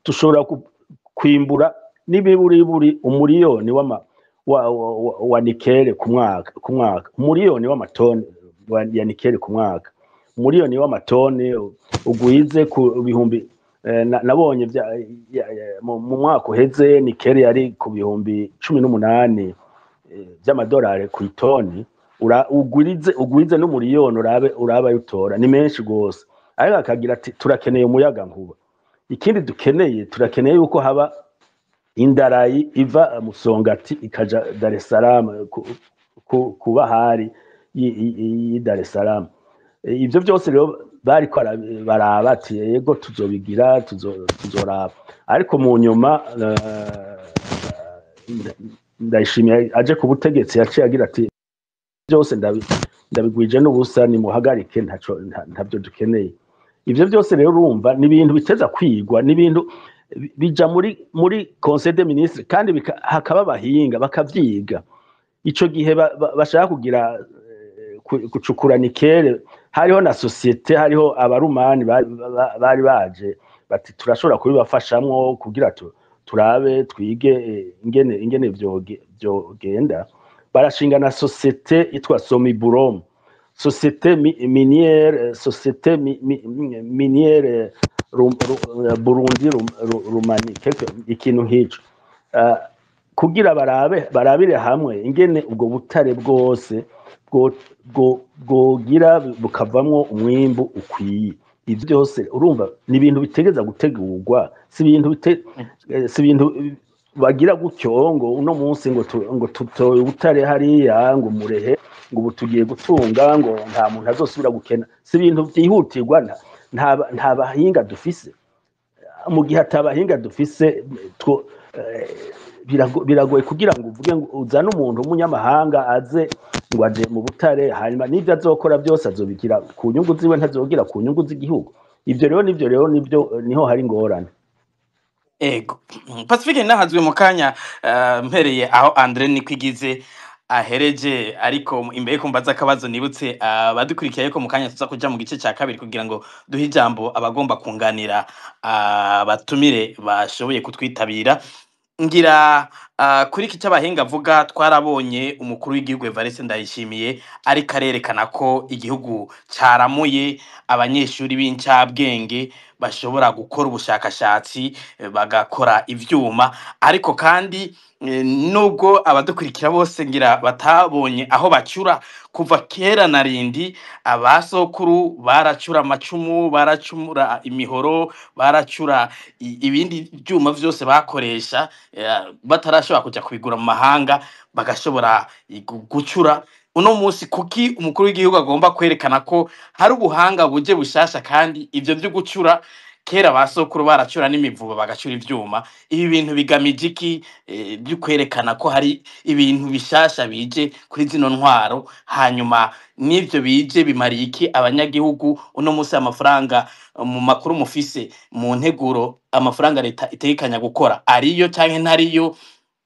tushobora kwimbura nibiburi umuriyoni wa nikele ku mwaka umuriyoni w'amatoni ya nikele ku mwaka umuriyoni w'amatoni ugwize ku bihumbi nabonye mu mwaka uheze nikele yari ku bihumbi 18 by'amadolari ku itoni ugwize n'umuriyoni uraba yutora ni menshi gose. Ariko akagira ati turakeneye umuyaga nkuba. Ikindi turakeneye yuko haba indarayi iva Musongati ikaja Dar es Salaam kuba hari Dar es Salaam. Ivyo byose rero bari baraba ati yego tuzobigira tuzoraba. Ariko mu nyuma ndayishimiye aje ku butegetsi yaciye agira ati byose ndabigwije n'ubusa ni muhagarike ntabyo dukeneye. Ivyo byose rero urumva ni ibintu biteza kwigwa ni ibintu bija muri Conseil des Ministres kandi hakaba abahinga bakavyiga. Ico gihe bashaka kugira gucukura nikele hariho na societe hariho abarumani bari baje bati turashobora kubibafashamwo kugira turabe twige ingene vyogenda. Barashinga na societe itwa Somiburom societe minière societe minière Burundi Rumani ikintu nk'ico kugira barabire hamwe ingene ubwo butare bwose bwogira bukavamwo umwimbu ukwiye. Ivyo byose urumva ni ibintu bitegeza gutegurwa si ibintu bagira gutyo ngo uno munsi ngo tutoye ubutare hariya ngo murehe ngo butugiye gutunga ngo nta muntu azosubira gukena. Si ibintu byihutirwa nta bahinga dufise. Mu gihe atabahinga dufise biragoye kugira ngo uvuge ngo uzane umuntu w'umunyamahanga aze ngo aje mu butare hanyuma n'ibyo azokora byose azobigira ku nyungu ziwe ntazogira ku nyungu z'igihugu. Ivyo rero niho hari ingorane. Ego Pacifique nahazwe mu kanya mpereye aho Andre Nikwigize ahereje ariko imbere ko mbaza akabazo nibutse badukurikiye ko mu kanya tuza kuja mu gice cya kabiri kugira ngo duhe ijambo abagomba kunganira batumire bashoboye kutwitabira. Ngira Kuri iki cy'abahinga avuga twarabonye umukuru w'igihugu Evariste Ndayishimiye ariko arerekana ko igihugu caramuye abanyeshuri b'incabwenge bashobora gukora ubushakashatsi bagakora ivyuma ariko kandi nubwo abadukurikira bose ngira batabonye aho bacura kuva kera na rindi abasokuru baracura amacumu baracumura imihoro baracura ibindi byuma vyose bakoresha batarashobora kuja kubigura mu mahanga bagashobora gucura uno munsi kuki umukuru w'igihugu agomba kwerekana ko hari ubuhanga buje bushasha kandi ivyo byo gucura kera basokuru baracura n'imivuba bagacura ivyuma ibi bintu bigamije iki byo kwerekana ko hari ibintu bishasha bije kuri zino ntwaro hanyuma n'ivyo bije bimariye iki abanyagihugu uno munsi amafaranga mu makuru mufise mu nteguro amafaranga leta itegekanya gukora ariyo canke ntariyo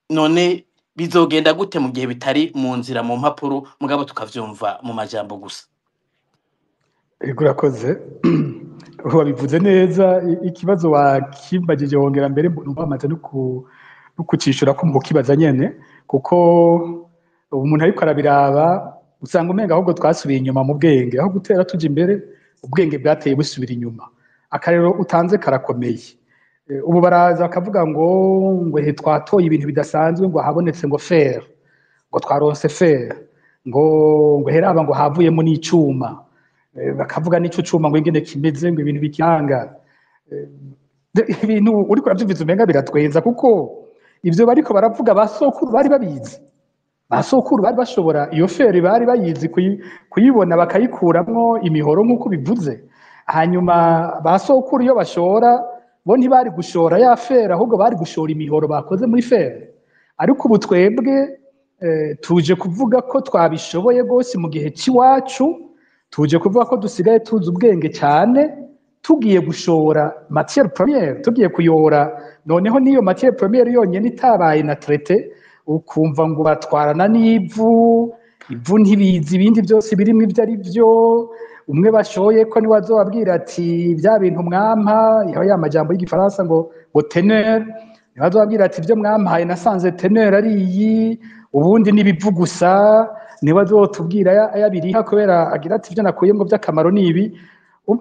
none bizogenda gute mu gihe bitari mu nzira mu mpapuro mugabo tukavyumva mu majambo gusa urakoze wabivuze neza ikibazo wakimbagije wongera mbere bamaze no kucishura ko mu kibaza nyene kuko umuntu ariko arabiraba usanga umenga ahubwo twasubiye inyuma mu bwenge aho gutera tuja imbere ubwenge bwateye busubira inyuma akarero utanze karakomeye ubu baraza bakavuga ngo twatoye ibintu bidasanzwe ngo habonetse ngo fer ngo twaronse fer ngo heraba ngo havuyemo n'icuma bakavuga n'ico cuma ngo ingene kimeze ngo ibintu bikihanga ibintu uriko uravyumviza umenga biratwenza kuko ivyo bariko baravuga basokuru bari babizi basokuru bari bashobora iyo feri bari bayizi kuyibona bakayikuramwo imihoro nk'uko bivuze hanyuma basokuru iyo bashora bo ntibari gushora ya feri ahubwo bari gushora imihoro bakoze muri feri ariko ubu twebwe tuje kuvuga ko twabishoboye gose mu gihe c'iwacu tuje kuvuga ko dusigaye tuzi ubwenge cyane tugiye gushora matière première tugiye kuyora noneho niyo matière première yonyene itabaye na traité ukumva ngo batwarana n'ivu ivu ntibizi ibindi byose birimo ibyo ari byo umwe bashoye ko niwe azobabwira ati bya bintu mwampa ya majambo y'igifaransa ngo teneur niwe azobabwira ati ibyo mwampaye nasanze teneur ari iyi ubundi nibivu gusa niwe azotubwira ayabiriha kubera agira ati ibyo nakuye ngo by'akamaro nibi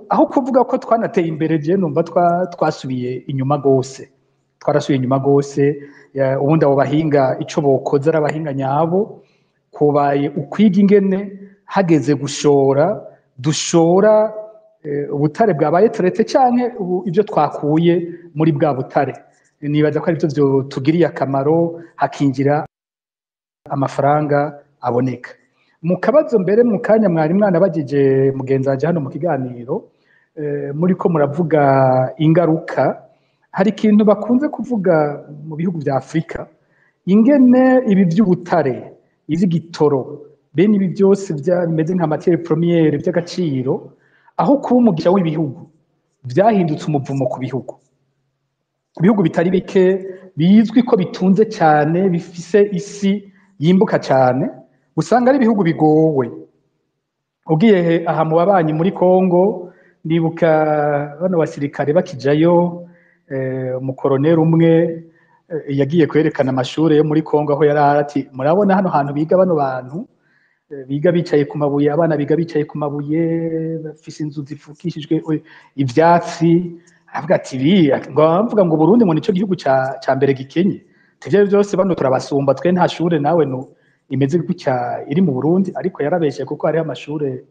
aho kuvuga ko twanateye imbere je numva twasubiye inyuma gose twarasubiye inyuma gose ubundi abo bahinga ico bokoze ari abahinga nyabo kubaye ukwiga ingene hageze gushora dushora ubutare bwabaye traité canke ibyo twakuye muri bwa butare nibaza ko ari byo tugiriye akamaro hakingira amafaranga aboneka mu kabazo mbere mu kanya mwari mwana bagije mugenzi wanje hano mu kiganiro muri ko muravuga ingaruka hari ikintu bakunze kuvuga mu bihugu vya Afrika ingene ibi by'ubutare ivy'igitoro bene ibi byose bimeze nka matière première by'agaciro aho kuba umugisha w'ibihugu byahindutse umuvumo ku bihugu ibihugu bitari bike bizwi ko bitunze cyane bifise isi yimbuka cyane usanga ari ibihugu bigowe ugiye aha mu babanyi muri Kongo ndibuka bano basirikare bakijayo umukoroneri umwe yagiye kwerekana amashuri yo muri Kongo aho yarara ati murabona hano hantu biga bano bantu biga bicaye ku mabuye abana biga bicaye ku mabuye bafise inzu zifukishijwe ivyatsi avuga ati mvuga ngo Burundi ngo nico gihugu ca mbere gikenye tivyo byose bano turabasumba twe nta shure nawe no imeze gutya iri mu Burundi ariko yarabeshe kuko hari amashure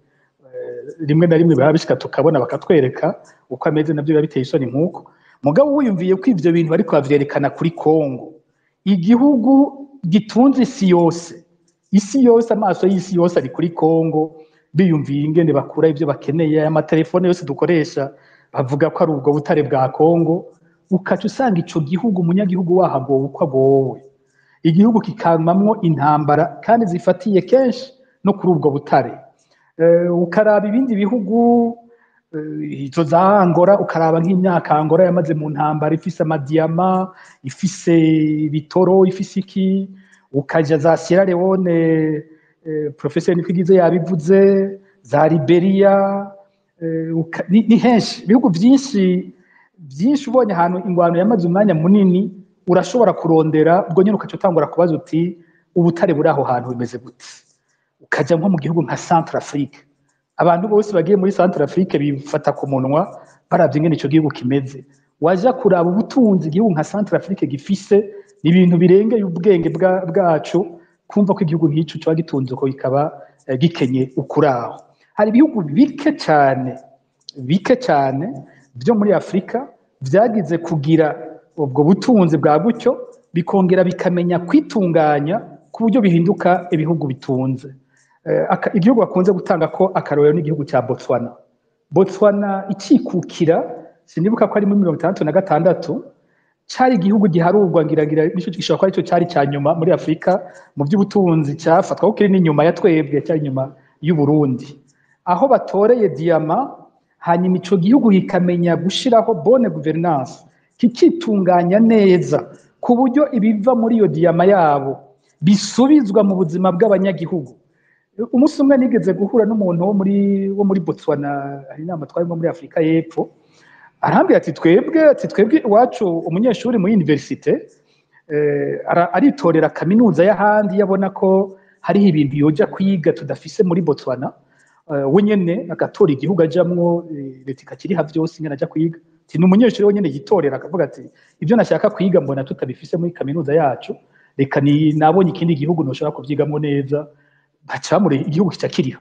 rimwe na rimwe babishika tukabona bakatwereka uko ameze navyo biba biteye isoni nkuko mugabo wiyumviye ko ivyo bintu bariko bavyerekana kuri Kongo igihugu gitunze isi yose amaso y'isi yose ari kuri Kongo biyumviye ingene bakura ivyo bakeneye amatelefone yose dukoresha bavuga ko ari ubwo butare bwa Kongo ukaca usanga ico gihugu umunyagihugu wahagowe uko agowe igihugu kikamamwo intambara kandi zifatiye kenshi no kuri ubwo butare ukaraba ibindi bihugu izo za Angola ukaraba nk'imyaka Angola yamaze mu ntambara ifise amadiyama ifise bitoro ifise iki ukaja za Sierra Leone professeur Nikwigize yabivuze za Liberia ni henshi ibihugu byinshi ubonye ahantu ingwano yamaze umwanya munini urashobora kurondera ubwo nyine ukaca utangura kubaza uti ubutare buri aho hantu bimeze gute, ukajya nko mu gihugu nka Centrafrique. Abantu bose bagiye muri Centrafrique bifata ku munwa baravye ingene ico gihugu kimeze. Waja kuraba ubutunzi igihugu nka Centrafrique gifise ibintu birengeye ubwenge bwacu, kumva ko igihugu nk'ico cyo gitunze ko kikaba gikenye ukuraho. Hari ibihugu bike cyane byo muri Afrika vyagize kugira ubwo butunzi bwa gutyo, bikongera bikamenya kwitunganya ku buryo bihinduka ibihugu bitunze. Igihugu bakunze gutanga ko akarorero n'igihugu cya Botswana. Botswana ikikukira, sinibuka ko ari muri 1966, cari igihugu giharurwa ngira nico gishobora ko arico cari cya nyuma muri Afrika mu by'ubutunzi cyafatwa ko kiri n'inyuma ya twebwe, cyari inyuma y'u Burundi, aho batoreye diyama. Hanyuma ico gihugu kikamenya gushiraho bonne gouvernance, kikitunganya neza ku buryo ibiva muri iyo diyama yabo bisubizwa mu buzima bw'abanyagihugu. Umunsi umwe nigeze guhura n'umuntu wo muri Botswana, hari inama twarimo muri Afrika y'Epfo, arambwira ati twebwe iwacu umunyeshuri mu universite aritorera kaminuza y'ahandi yabona ko hariho ibintu yoja kwiga tudafise muri Botswana, we nyene agatora igihugu ajamwo, leta ikakiriha vyose ingene aja kwiga. Ni umunyeshuri we nyene yitorera akavuga ati ibyo nashaka kwiga mbona tutabifise muri kaminuza yacu, reka nabonye ikindi gihugu noshobora kuvyigamwo neza, bacamure igihugu kitakiriha.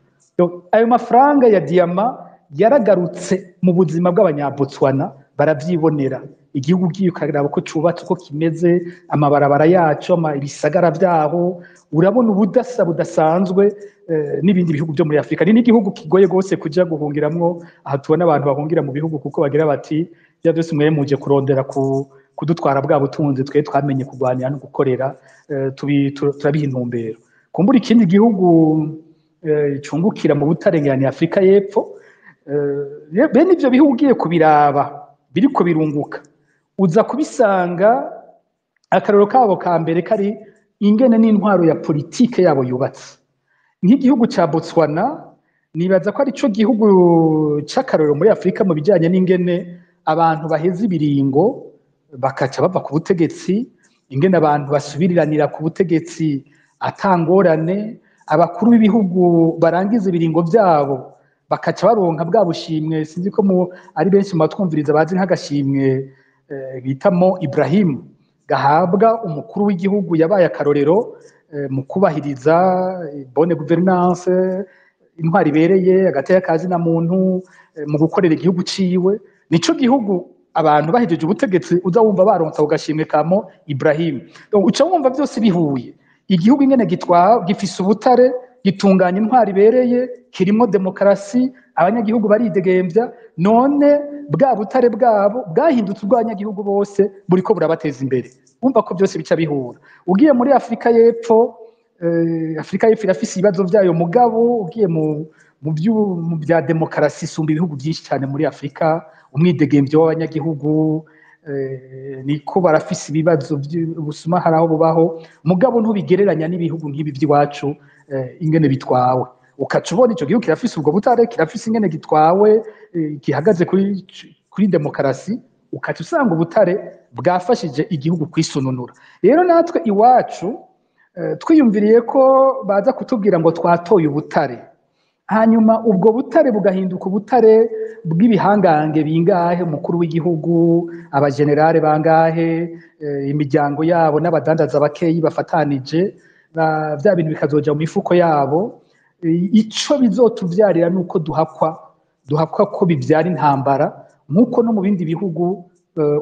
Ayo mafaranga ya diyama yaragarutse mu buzima bw'abanyabotswana, baravyibonera. Igihugu ukaraba ko cubatse uko kimeze, amabarabara yacu, ibisagara vyaho, urabona ubudasa budasanzwe n'ibindi bihugu byo muri Afrika. Ni n'igihugu kigoye gose kuja guhungiramwo, aha tubona abantu bahungira mu bihugu kuko bagira bati bya byose mwe muje kurondera kudutwara bwa butunzi twe twamenye kurwanira no gukorera, turabiha intumbero. Kumbura ikindi gihugu cungukira mu butarenganya Afrika y'Epfo, bene ivyo bihugu ugiye kubiraba biriko birunguka, uza kubisanga akarero kabo ka mbere kari ingene n'intwaro ya politike yabo yubatse. Nk'igihugu ca Botswana nibaza ko ari cyo gihugu c'akarorero muri Afrika mu bijanye n'ingene abantu baheze ibiringo bakaca bava ku butegetsi, ingene abantu basubiriranira ku butegetsi atangorane, abakuru b'ibihugu barangiza ibiringo vyabo bakaca baronka bwa bushimwe. Sinzi ko ari benshi mu batwumviriza bazi nk'agashimwe bitamo Ibrahim gahabwa umukuru w'igihugu yabaye akarorero mu kubahiriza bonne gouvernance, intwari ibereye, agateka kazi na muntu, mu gukorera igihugu ciwe. Nico gihugu abantu bahejeje ubutegetsi uza wumva baronsa ugashimwe kamo Ibrahim. Uca wumva byose bihuye. Igihugu ingene gifise ubutare, gitunganya intwari ibereye, kirimo demokarasi, abanyagihugu baridegembya, none bwa butare bwabo bwahindutse ubw'abanyagihugu bose buriko burabateza imbere. Umva ko byose bica bihura. Ugiye muri Afrika y'Epfo, Afrika y'Epfo irafise ibibazo vyayo, mugabo ugiye mu bya demokarasi isumba ibihugu byinshi cyane muri Afrika. Umwidegembyo w'abanyagihugu niko barafise ibibazo ubusuma hari aho bubaho, mugabo ntubigereranya n'ibihugu nk'ibi by'iwacu ingene bitwawe. Ukaca ubona ico gihugu kirafise ubwo butare, kirafise ingene gitwawe, gihagaze kuri demokarasi, ukaca usanga ubutare bwafashije igihugu kwisununura. Rero natwe iwacu twiyumviriye ko baza kutubwira ngo twatoye ubutare, hanyuma ubwo butare bugahinduka ubutare bw'ibihangange bingahe, umukuru w'igihugu, abagenerale bangahe, imiryango yabo n'abadandaza bakeyi bafatanije, bya bintu bikazoja mu mifuko yabo. Ico bizotuvyarira nuko duhakwa ko bivyara intambara, nkuko no mu bindi bihugu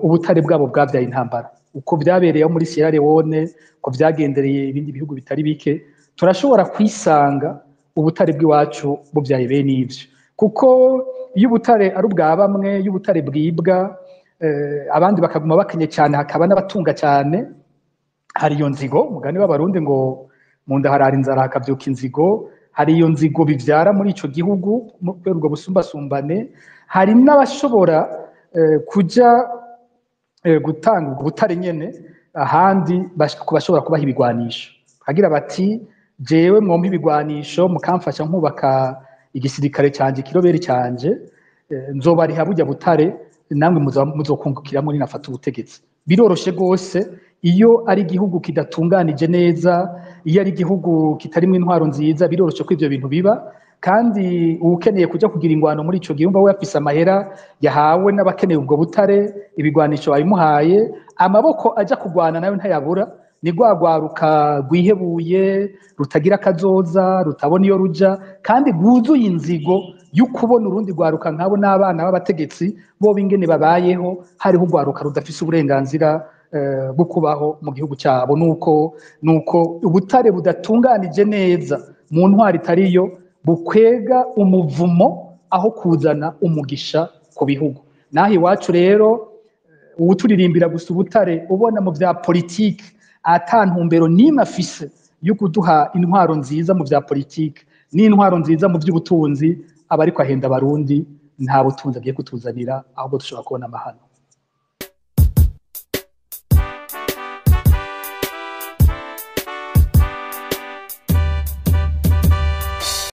ubutare bwabo bwavyaye intambara, uko vyabereye muri Sierra Leone, ko vyagendereye ibindi bihugu bitari bike. Turashobora kwisanga ubutare bw'iwacu buvyaye bene ivyo, kuko iyo ubutare ari ubwa bamwe, iyo ubutare bwibwa, abandi bakaguma bakenye cyane, hakaba n'abatunga cyane. Hari iyo nzigo, mugani w'abarundi ngo mu nda harara inzara hakavyuka inzigo. Hari iyo nzigo bivyara muri ico gihugu kubera ubwo busumbasumbane. Hari n'abashobora kuja gutanga ubwo butare nyene ahandi, bashobora kubaha ibigwanisho, bagira bati jewe mwompa ibigwanisho mukamfasha nkubaka igisirikare canje, kiroberi canje, nzobariha burya butare, namwe muzokungukiramo ninafata ubutegetsi. Biroroshe gose, iyo ari igihugu kidatunganije neza, iyo ari igihugu kitarimo intwaro nziza, biroroshe ko ivyo bintu biba. Kandi ukeneye kuja kugira ingwano muri ico gihugu we afise amahera yahawe n'abakeneye ubwo butare, ibigwanisho babimuhaye, amaboko aja kugwana nayo ntayabura. Ni rwagwaruka rwihebuye, rutagira akazoza, rutabona iyo ruja, kandi rwuzuye inzigo y'ukubona urundi rwaruka nkabo n'abana b'abategetsi bo bingene babayeho, hariho urwaruka rudafise uburenganzira bwo kubaho mu gihugu cyabo. Nuko ubutare budatunganije neza mu ntwari itariyo bukwega umuvumo aho kuzana umugisha ku bihugu. Naho iwacu rero uwuturirimbira gusa ubutare ubona mu vya politike ata ntumbero n'imwe afise yo kuduha intwaro nziza mu vya politike n'intwaro nziza mu vy'ubutunzi, aba ariko ahenda abarundi, nta butunzi agiye kutuzanira, ahubwo dushobora kubona amahano.